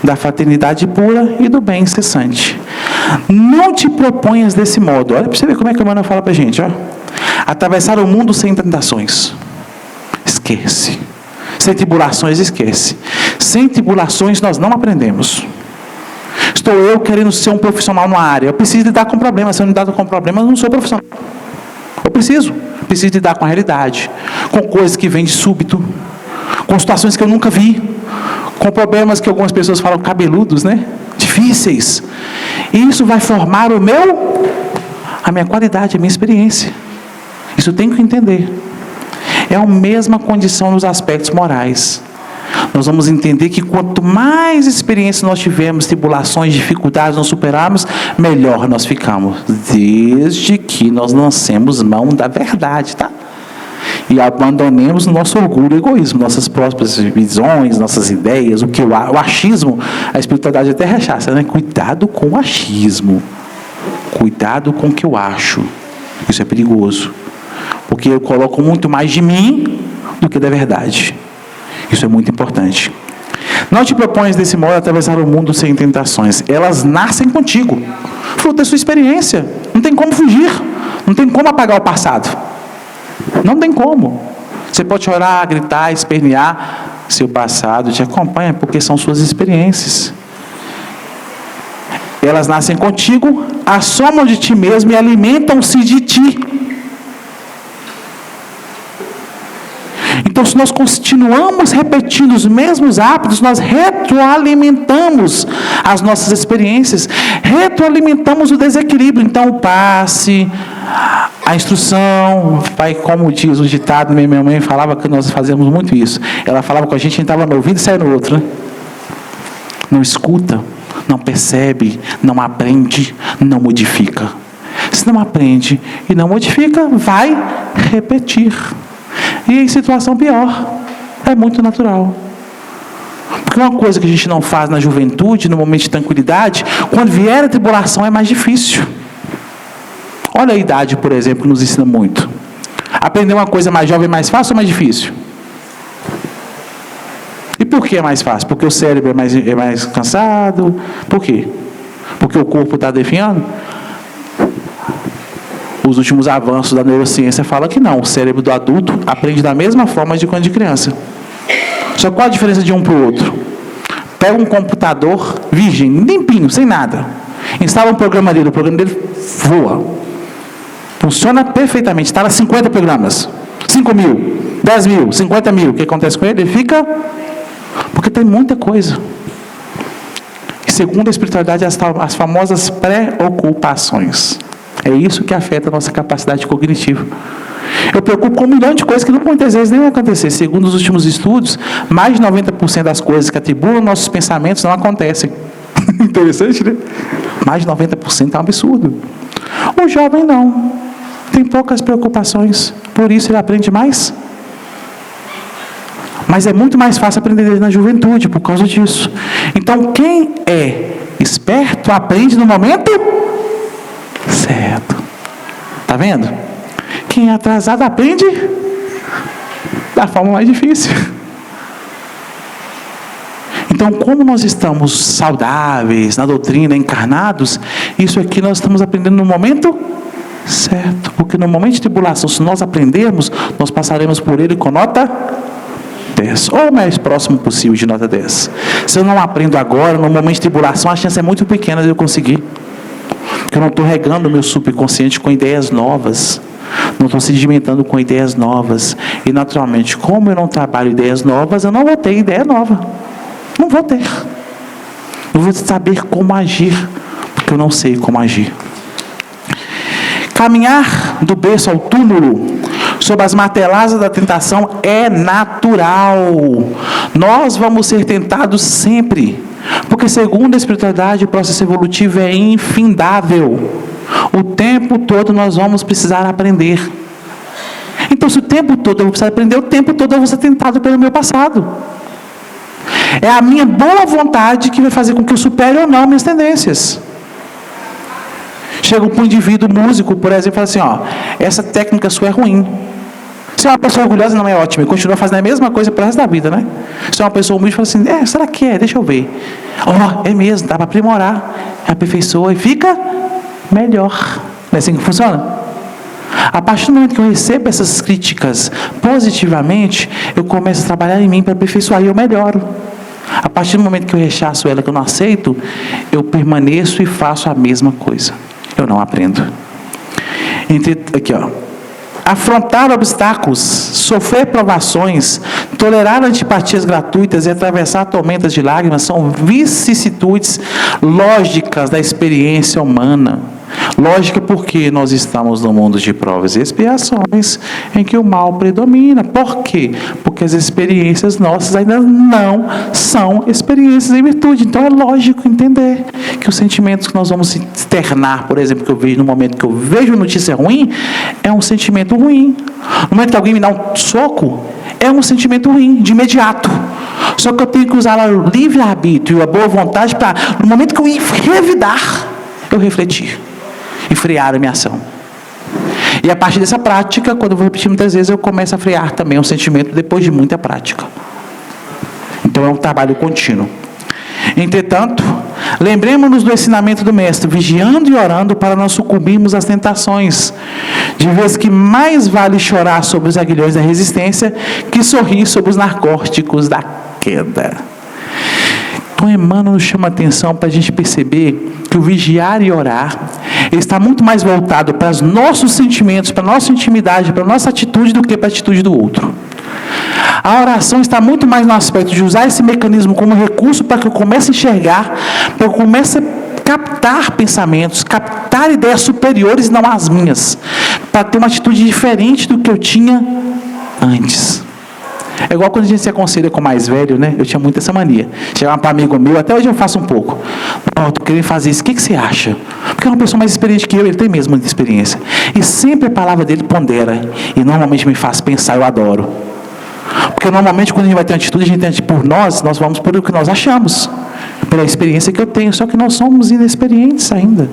da fraternidade pura e do bem incessante. Não te proponhas desse modo. Olha para você ver como é que a Emmanuel fala para a gente. Ó. Atravessar o mundo sem tentações. Esquece. Sem tribulações, esquece. Sem tribulações nós não aprendemos. Estou eu querendo ser um profissional numa área. Eu preciso lidar com problemas. Se eu não lidar com problemas, eu não sou profissional. Eu preciso lidar com a realidade, com coisas que vêm de súbito, com situações que eu nunca vi, com problemas que algumas pessoas falam cabeludos, né? Difíceis. E isso vai formar a minha qualidade, a minha experiência. Isso eu tenho que entender. É a mesma condição nos aspectos morais. Nós vamos entender que quanto mais experiência nós tivermos, tribulações, dificuldades, nós superarmos, melhor nós ficamos. Desde que nós lancemos mão da verdade, tá? E abandonemos nosso orgulho e egoísmo, nossas próprias visões, nossas ideias, o achismo, a espiritualidade até rechaça, né? Cuidado com o achismo. Cuidado com o que eu acho. Isso é perigoso. Porque eu coloco muito mais de mim do que da verdade. Isso é muito importante. Não te propões desse modo atravessar o mundo sem tentações. Elas nascem contigo, fruto da sua experiência. Não tem como fugir. Não tem como apagar o passado. Não tem como. Você pode chorar, gritar, espernear. Seu passado te acompanha porque são suas experiências. Elas nascem contigo, assomam de ti mesmo e alimentam-se de ti. Então, se nós continuamos repetindo os mesmos hábitos, nós retroalimentamos as nossas experiências, retroalimentamos o desequilíbrio. Então, o passe, a instrução, vai, como diz o ditado, minha mãe falava que nós fazíamos muito isso. Ela falava com a gente entrava no ouvido e saia no outro, né? Não escuta, não percebe, não aprende, não modifica. Se não aprende e não modifica, vai repetir. E em situação pior, é muito natural. Porque uma coisa que a gente não faz na juventude, no momento de tranquilidade, quando vier a tribulação é mais difícil. Olha a idade, por exemplo, que nos ensina muito. Aprender uma coisa mais jovem é mais fácil ou mais difícil? E por que é mais fácil? Porque o cérebro é mais cansado? Por quê? Porque o corpo está definhando? Os últimos avanços da neurociência falam que não. O cérebro do adulto aprende da mesma forma de quando de criança. Só qual a diferença de um para o outro? Pega um computador virgem, limpinho, sem nada. Instala um programa dele, o programa dele voa. Funciona perfeitamente. Instala 50 programas. 5 mil, 10 mil, 50 mil. O que acontece com ele? Ele fica... Porque tem muita coisa. E segundo a espiritualidade, as famosas preocupações. É isso que afeta a nossa capacidade cognitiva. Eu preocupo com 1 milhão de coisas que muitas vezes nem vão acontecer. Segundo os últimos estudos, mais de 90% das coisas que atribuem nossos pensamentos não acontecem. Interessante, né? Mais de 90% é um absurdo. O jovem não. Tem poucas preocupações. Por isso ele aprende mais. Mas é muito mais fácil aprender na juventude por causa disso. Então, quem é esperto aprende no momento certo. Está vendo? Quem é atrasado aprende da forma mais difícil. Então, como nós estamos saudáveis, na doutrina, encarnados, isso aqui nós estamos aprendendo no momento certo. Porque no momento de tribulação, se nós aprendermos, nós passaremos por ele com nota 10. Ou o mais próximo possível de nota 10. Se eu não aprendo agora, no momento de tribulação, a chance é muito pequena de eu conseguir. Porque eu não estou regando o meu subconsciente com ideias novas. Não estou sedimentando com ideias novas. E, naturalmente, como eu não trabalho ideias novas, eu não vou ter ideia nova. Não vou ter. Eu vou saber como agir, porque eu não sei como agir. Caminhar do berço ao túmulo, sob as marteladas da tentação, é natural. Nós vamos ser tentados sempre. Porque, segundo a espiritualidade, o processo evolutivo é infindável. O tempo todo nós vamos precisar aprender. Então, se o tempo todo eu vou precisar aprender, o tempo todo eu vou ser tentado pelo meu passado. É a minha boa vontade que vai fazer com que eu supere ou não minhas tendências. Chega um indivíduo músico, por exemplo, e fala assim, essa técnica sua é ruim. Se é uma pessoa orgulhosa, não é ótima, e continua fazendo a mesma coisa para o resto da vida, né? Se é uma pessoa humilde, fala assim, será que é? Deixa eu ver. É mesmo, dá para aprimorar, aperfeiçoa e fica melhor. Não é assim que funciona? A partir do momento que eu recebo essas críticas positivamente, eu começo a trabalhar em mim para aperfeiçoar e eu melhoro. A partir do momento que eu rechaço ela, que eu não aceito, eu permaneço e faço a mesma coisa. Eu não aprendo. Aqui, afrontar obstáculos, sofrer provações, tolerar antipatias gratuitas e atravessar tormentas de lágrimas são vicissitudes lógicas da experiência humana. Lógica porque nós estamos no mundo de provas e expiações em que o mal predomina. Por quê? Porque as experiências nossas ainda não são experiências em virtude. Então é lógico entender que os sentimentos que nós vamos externar, por exemplo, que eu vejo no momento que eu vejo notícia ruim, é um sentimento ruim. No momento que alguém me dá um soco, é um sentimento ruim, de imediato. Só que eu tenho que usar o livre-arbítrio e a boa vontade para, no momento que eu revidar, eu refletir e frear a minha ação. E a partir dessa prática, quando eu vou repetir muitas vezes, eu começo a frear também um sentimento depois de muita prática. Então é um trabalho contínuo. Entretanto, lembremos-nos do ensinamento do Mestre, vigiando e orando para não sucumbirmos às tentações, de vez que mais vale chorar sobre os aguilhões da resistência que sorrir sobre os narcóticos da queda. Então Emmanuel nos chama a atenção para a gente perceber que o vigiar e orar está muito mais voltado para os nossos sentimentos, para a nossa intimidade, para a nossa atitude do que para a atitude do outro. A oração está muito mais no aspecto de usar esse mecanismo como recurso para que eu comece a enxergar, para que eu comece a captar pensamentos, captar ideias superiores e não as minhas, para ter uma atitude diferente do que eu tinha antes. É igual quando a gente se aconselha com o mais velho, né? Eu tinha muito essa mania. Chegava para um amigo meu, até hoje eu faço um pouco. Eu estou querendo fazer isso, o que você acha? Porque é uma pessoa mais experiente que eu, ele tem mesmo muita experiência. E sempre a palavra dele pondera. E normalmente me faz pensar, eu adoro. Porque normalmente quando a gente vai ter uma atitude, a gente tem por nós vamos por o que nós achamos. Pela experiência que eu tenho, só que nós somos inexperientes ainda.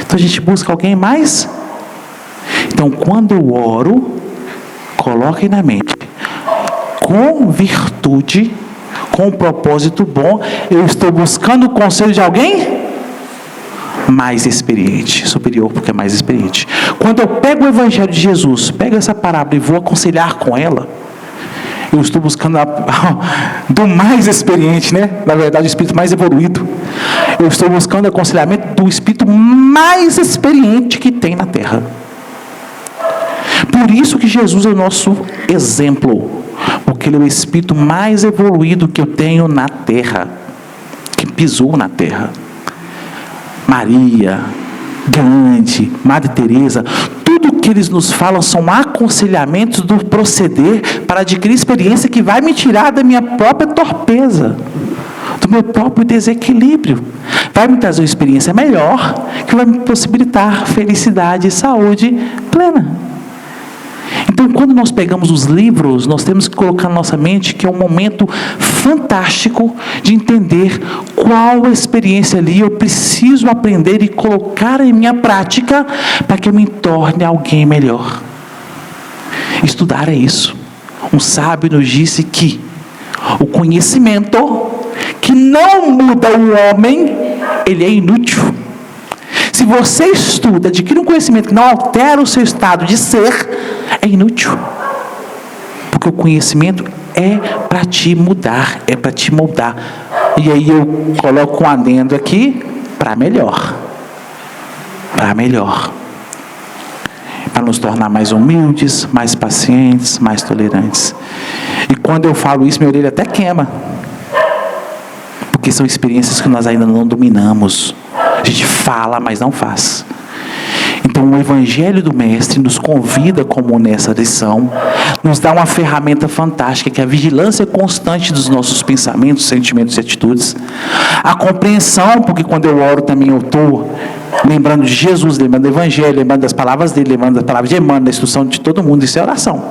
Então a gente busca alguém mais. Então quando eu oro, coloquem na mente, com virtude, com um propósito bom, eu estou buscando o conselho de alguém mais experiente, superior, porque é mais experiente. Quando eu pego o Evangelho de Jesus, pego essa parábola e vou aconselhar com ela, eu estou buscando do mais experiente, né? Na verdade, o espírito mais evoluído. Eu estou buscando aconselhamento do espírito mais experiente que tem na Terra. Por isso que Jesus é o nosso exemplo. Porque ele é o espírito mais evoluído que eu tenho na Terra, que pisou na Terra. Maria, Gandhi, Madre Teresa, tudo que eles nos falam são aconselhamentos do proceder para adquirir experiência que vai me tirar da minha própria torpeza, do meu próprio desequilíbrio. Vai me trazer uma experiência melhor, que vai me possibilitar felicidade e saúde plena. Então, quando nós pegamos os livros, nós temos que colocar na nossa mente que é um momento fantástico de entender qual experiência ali eu preciso aprender e colocar em minha prática para que eu me torne alguém melhor. Estudar é isso. Um sábio nos disse que o conhecimento que não muda o homem, ele é inútil. Se você estuda, adquire um conhecimento que não altera o seu estado de ser, é inútil. Porque o conhecimento é para te mudar, é para te moldar. E aí eu coloco um adendo aqui, para melhor. Para melhor. Para nos tornar mais humildes, mais pacientes, mais tolerantes. E quando eu falo isso, minha orelha até queima. Porque são experiências que nós ainda não dominamos. A gente fala, mas não faz. Então, o Evangelho do Mestre nos convida, como nessa lição, nos dá uma ferramenta fantástica, que é a vigilância constante dos nossos pensamentos, sentimentos e atitudes. A compreensão, porque quando eu oro também eu estou lembrando de Jesus, lembrando do Evangelho, lembrando das palavras dele, lembrando das palavras de Emmanuel, da instrução de todo mundo. Isso é oração.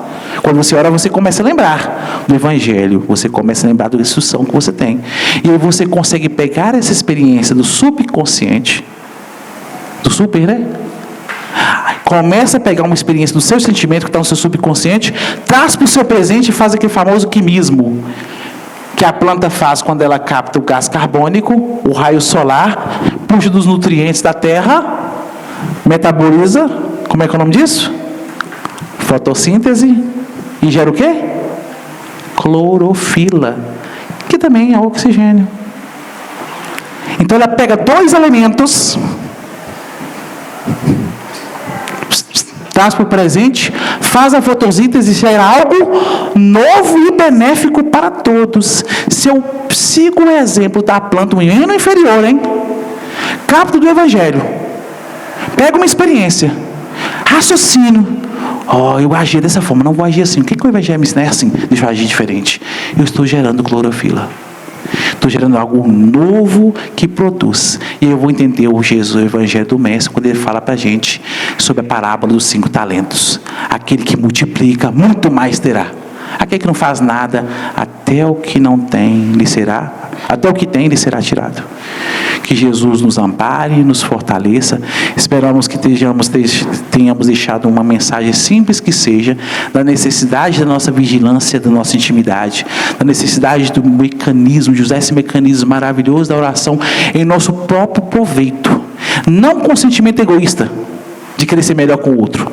Quando você ora, você começa a lembrar do Evangelho, você começa a lembrar da instrução que você tem. E aí você consegue pegar essa experiência do subconsciente, do super, né? Começa a pegar uma experiência do seu sentimento que está no seu subconsciente, traz para o seu presente e faz aquele famoso quimismo que a planta faz quando ela capta o gás carbônico, o raio solar, puxa dos nutrientes da terra, metaboliza, como é que é o nome disso? Fotossíntese, e gera o quê? Clorofila, que também é oxigênio. Então ela pega dois elementos, traz para o presente, faz a fotossíntese ser algo novo e benéfico para todos. Se eu sigo o exemplo da planta, um reino inferior, capto do Evangelho, pego uma experiência, raciocínio, eu agi dessa forma, não vou agir assim. O que o Evangelho me ensina? É assim, deixa eu agir diferente. Eu estou gerando clorofila. Estou gerando algo novo que produz. E eu vou entender o Evangelho do Mestre, quando ele fala para a gente sobre a parábola dos 5 talentos. Aquele que multiplica, muito mais terá. Aquele que não faz nada, até o que não tem lhe será, até o que tem lhe será tirado. Que Jesus nos ampare, nos fortaleça. Esperamos que tenhamos deixado uma mensagem simples que seja, da necessidade da nossa vigilância, da nossa intimidade, da necessidade do mecanismo, de usar esse mecanismo maravilhoso da oração em nosso próprio proveito. Não com sentimento egoísta, de querer ser melhor com o outro,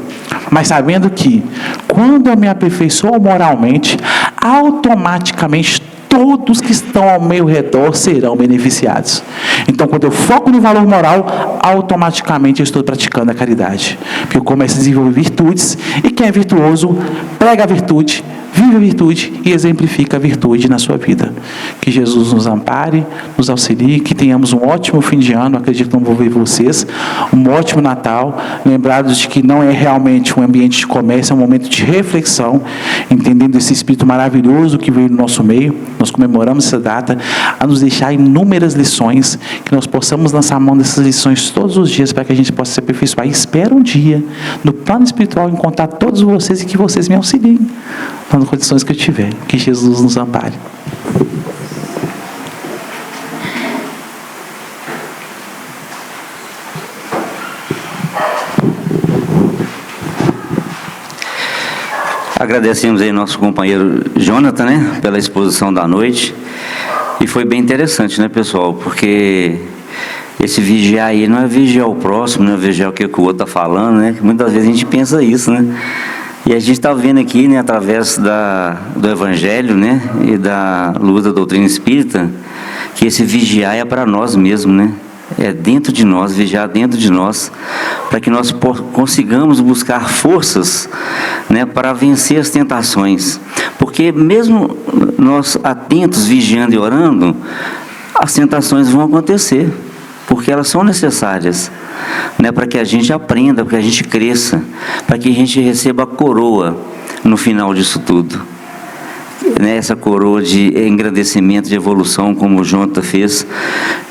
mas sabendo que, quando eu me aperfeiçoo moralmente, automaticamente todos que estão ao meu redor serão beneficiados. Então, quando eu foco no valor moral, automaticamente eu estou praticando a caridade, porque eu começo a desenvolver virtudes, e quem é virtuoso prega a virtude, vive a virtude e exemplifica a virtude na sua vida. Que Jesus nos ampare, nos auxilie, que tenhamos um ótimo fim de ano. Acredito que não vou ver vocês, um ótimo Natal, lembrados de que não é realmente um ambiente de comércio, é um momento de reflexão, entendendo esse espírito maravilhoso que veio no nosso meio. Nós comemoramos essa data, a nos deixar inúmeras lições, que nós possamos lançar a mão dessas lições todos os dias, para que a gente possa se aperfeiçoar. E espero um dia, no plano espiritual, encontrar todos vocês, e que vocês me auxiliem nas condições que eu tiver. Que Jesus nos ampare. Agradecemos aí nosso companheiro Jonathan, né, pela exposição da noite. E foi bem interessante, né, pessoal? Porque esse vigiar aí não é vigiar o próximo, não é vigiar o que o outro está falando, né? Muitas vezes a gente pensa isso, né? E a gente está vendo aqui, né, através do Evangelho, né, e da luz da doutrina espírita, que esse vigiar é para nós mesmos, né? É dentro de nós, vigiar dentro de nós, para que nós consigamos buscar forças, né, para vencer as tentações. Porque mesmo nós atentos, vigiando e orando, as tentações vão acontecer, porque elas são necessárias, né, para que a gente aprenda, para que a gente cresça, para que a gente receba a coroa no final disso tudo, né, essa coroa de engrandecimento, de evolução, como o Jonathan fez,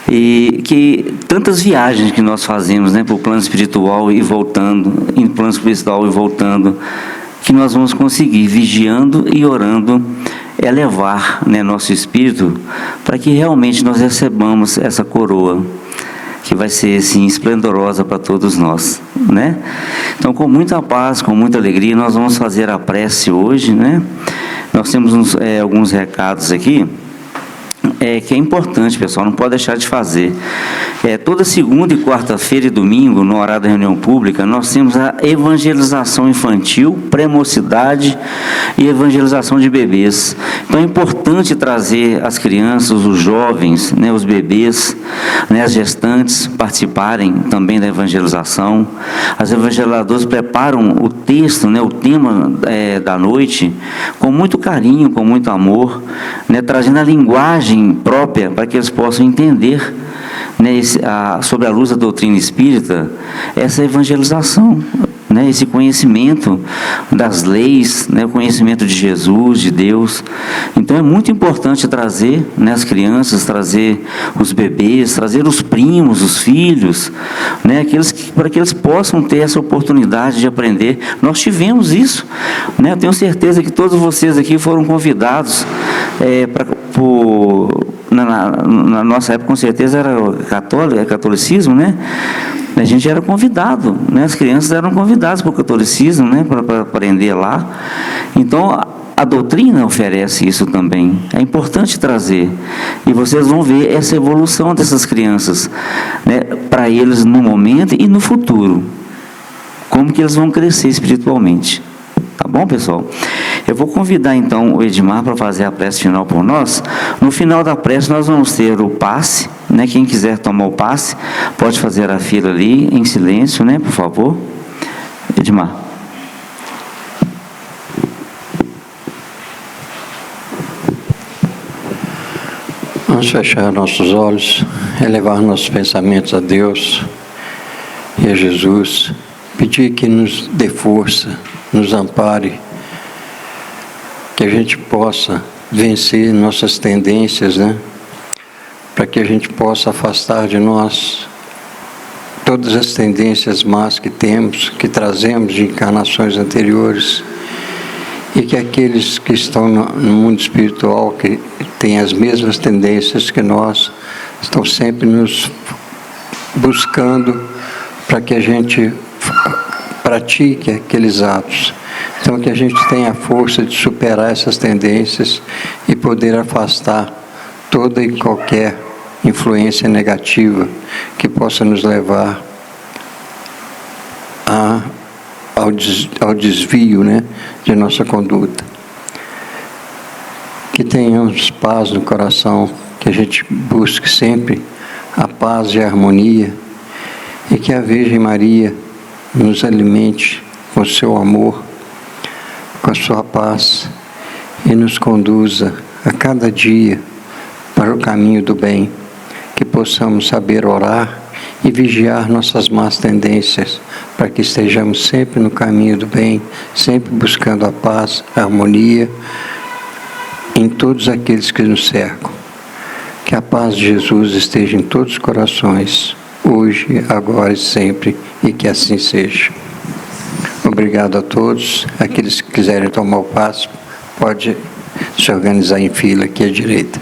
e que tantas viagens que nós fazemos, né, para o plano espiritual e voltando, em plano espiritual e voltando, que nós vamos conseguir, vigiando e orando, elevar, né, nosso espírito, para que realmente nós recebamos essa coroa, que vai ser, assim, esplendorosa para todos nós, né? Então, com muita paz, com muita alegria, nós vamos fazer a prece hoje, né? Nós temos alguns recados aqui, que é importante, pessoal, não pode deixar de fazer. Toda segunda e quarta-feira e domingo, no horário da reunião pública, nós temos a evangelização infantil, pré-mocidade e evangelização de bebês. Então é importante trazer as crianças, os jovens, né, os bebês, né, as gestantes participarem também da evangelização. As evangelizadoras preparam o texto, né, o tema da noite, com muito carinho, com muito amor, né, trazendo a linguagem própria para que eles possam entender, né, sobre a luz da doutrina espírita, essa evangelização, né, esse conhecimento das leis, né, o conhecimento de Jesus, de Deus. Então é muito importante trazer, né, as crianças, trazer os bebês, trazer os primos, os filhos, né, para que eles possam ter essa oportunidade de aprender. Nós tivemos isso, né, eu tenho certeza que todos vocês aqui foram convidados na nossa época, com certeza era catolicismo, né? A gente era convidado, né? As crianças eram convidadas para o catolicismo, né? Para aprender lá. Então, a doutrina oferece isso também. É importante trazer. E vocês vão ver essa evolução dessas crianças, né? Para eles no momento e no futuro. Como que eles vão crescer espiritualmente. Tá bom, pessoal? Eu vou convidar então o Edmar para fazer a prece final por nós. No final da prece nós vamos ter o passe, né? Quem quiser tomar o passe, pode fazer a fila ali em silêncio, né? Por favor. Edmar. Vamos fechar nossos olhos, elevar nossos pensamentos a Deus e a Jesus, pedir que nos dê força, nos ampare, que a gente possa vencer nossas tendências, né? Para que a gente possa afastar de nós todas as tendências más que temos, que trazemos de encarnações anteriores, e que aqueles que estão no mundo espiritual, que têm as mesmas tendências que nós, estão sempre nos buscando para que a gente pratique aqueles atos. Então, que a gente tenha a força de superar essas tendências e poder afastar toda e qualquer influência negativa que possa nos levar ao desvio, né, de nossa conduta. Que tenhamos paz no coração, que a gente busque sempre a paz e a harmonia, e que a Virgem Maria nos alimente com o seu amor, com a sua paz, e nos conduza a cada dia para o caminho do bem, que possamos saber orar e vigiar nossas más tendências, para que estejamos sempre no caminho do bem, sempre buscando a paz, a harmonia em todos aqueles que nos cercam. Que a paz de Jesus esteja em todos os corações, hoje, agora e sempre, e que assim seja. Obrigado a todos. Aqueles que quiserem tomar o passo, pode se organizar em fila aqui à direita.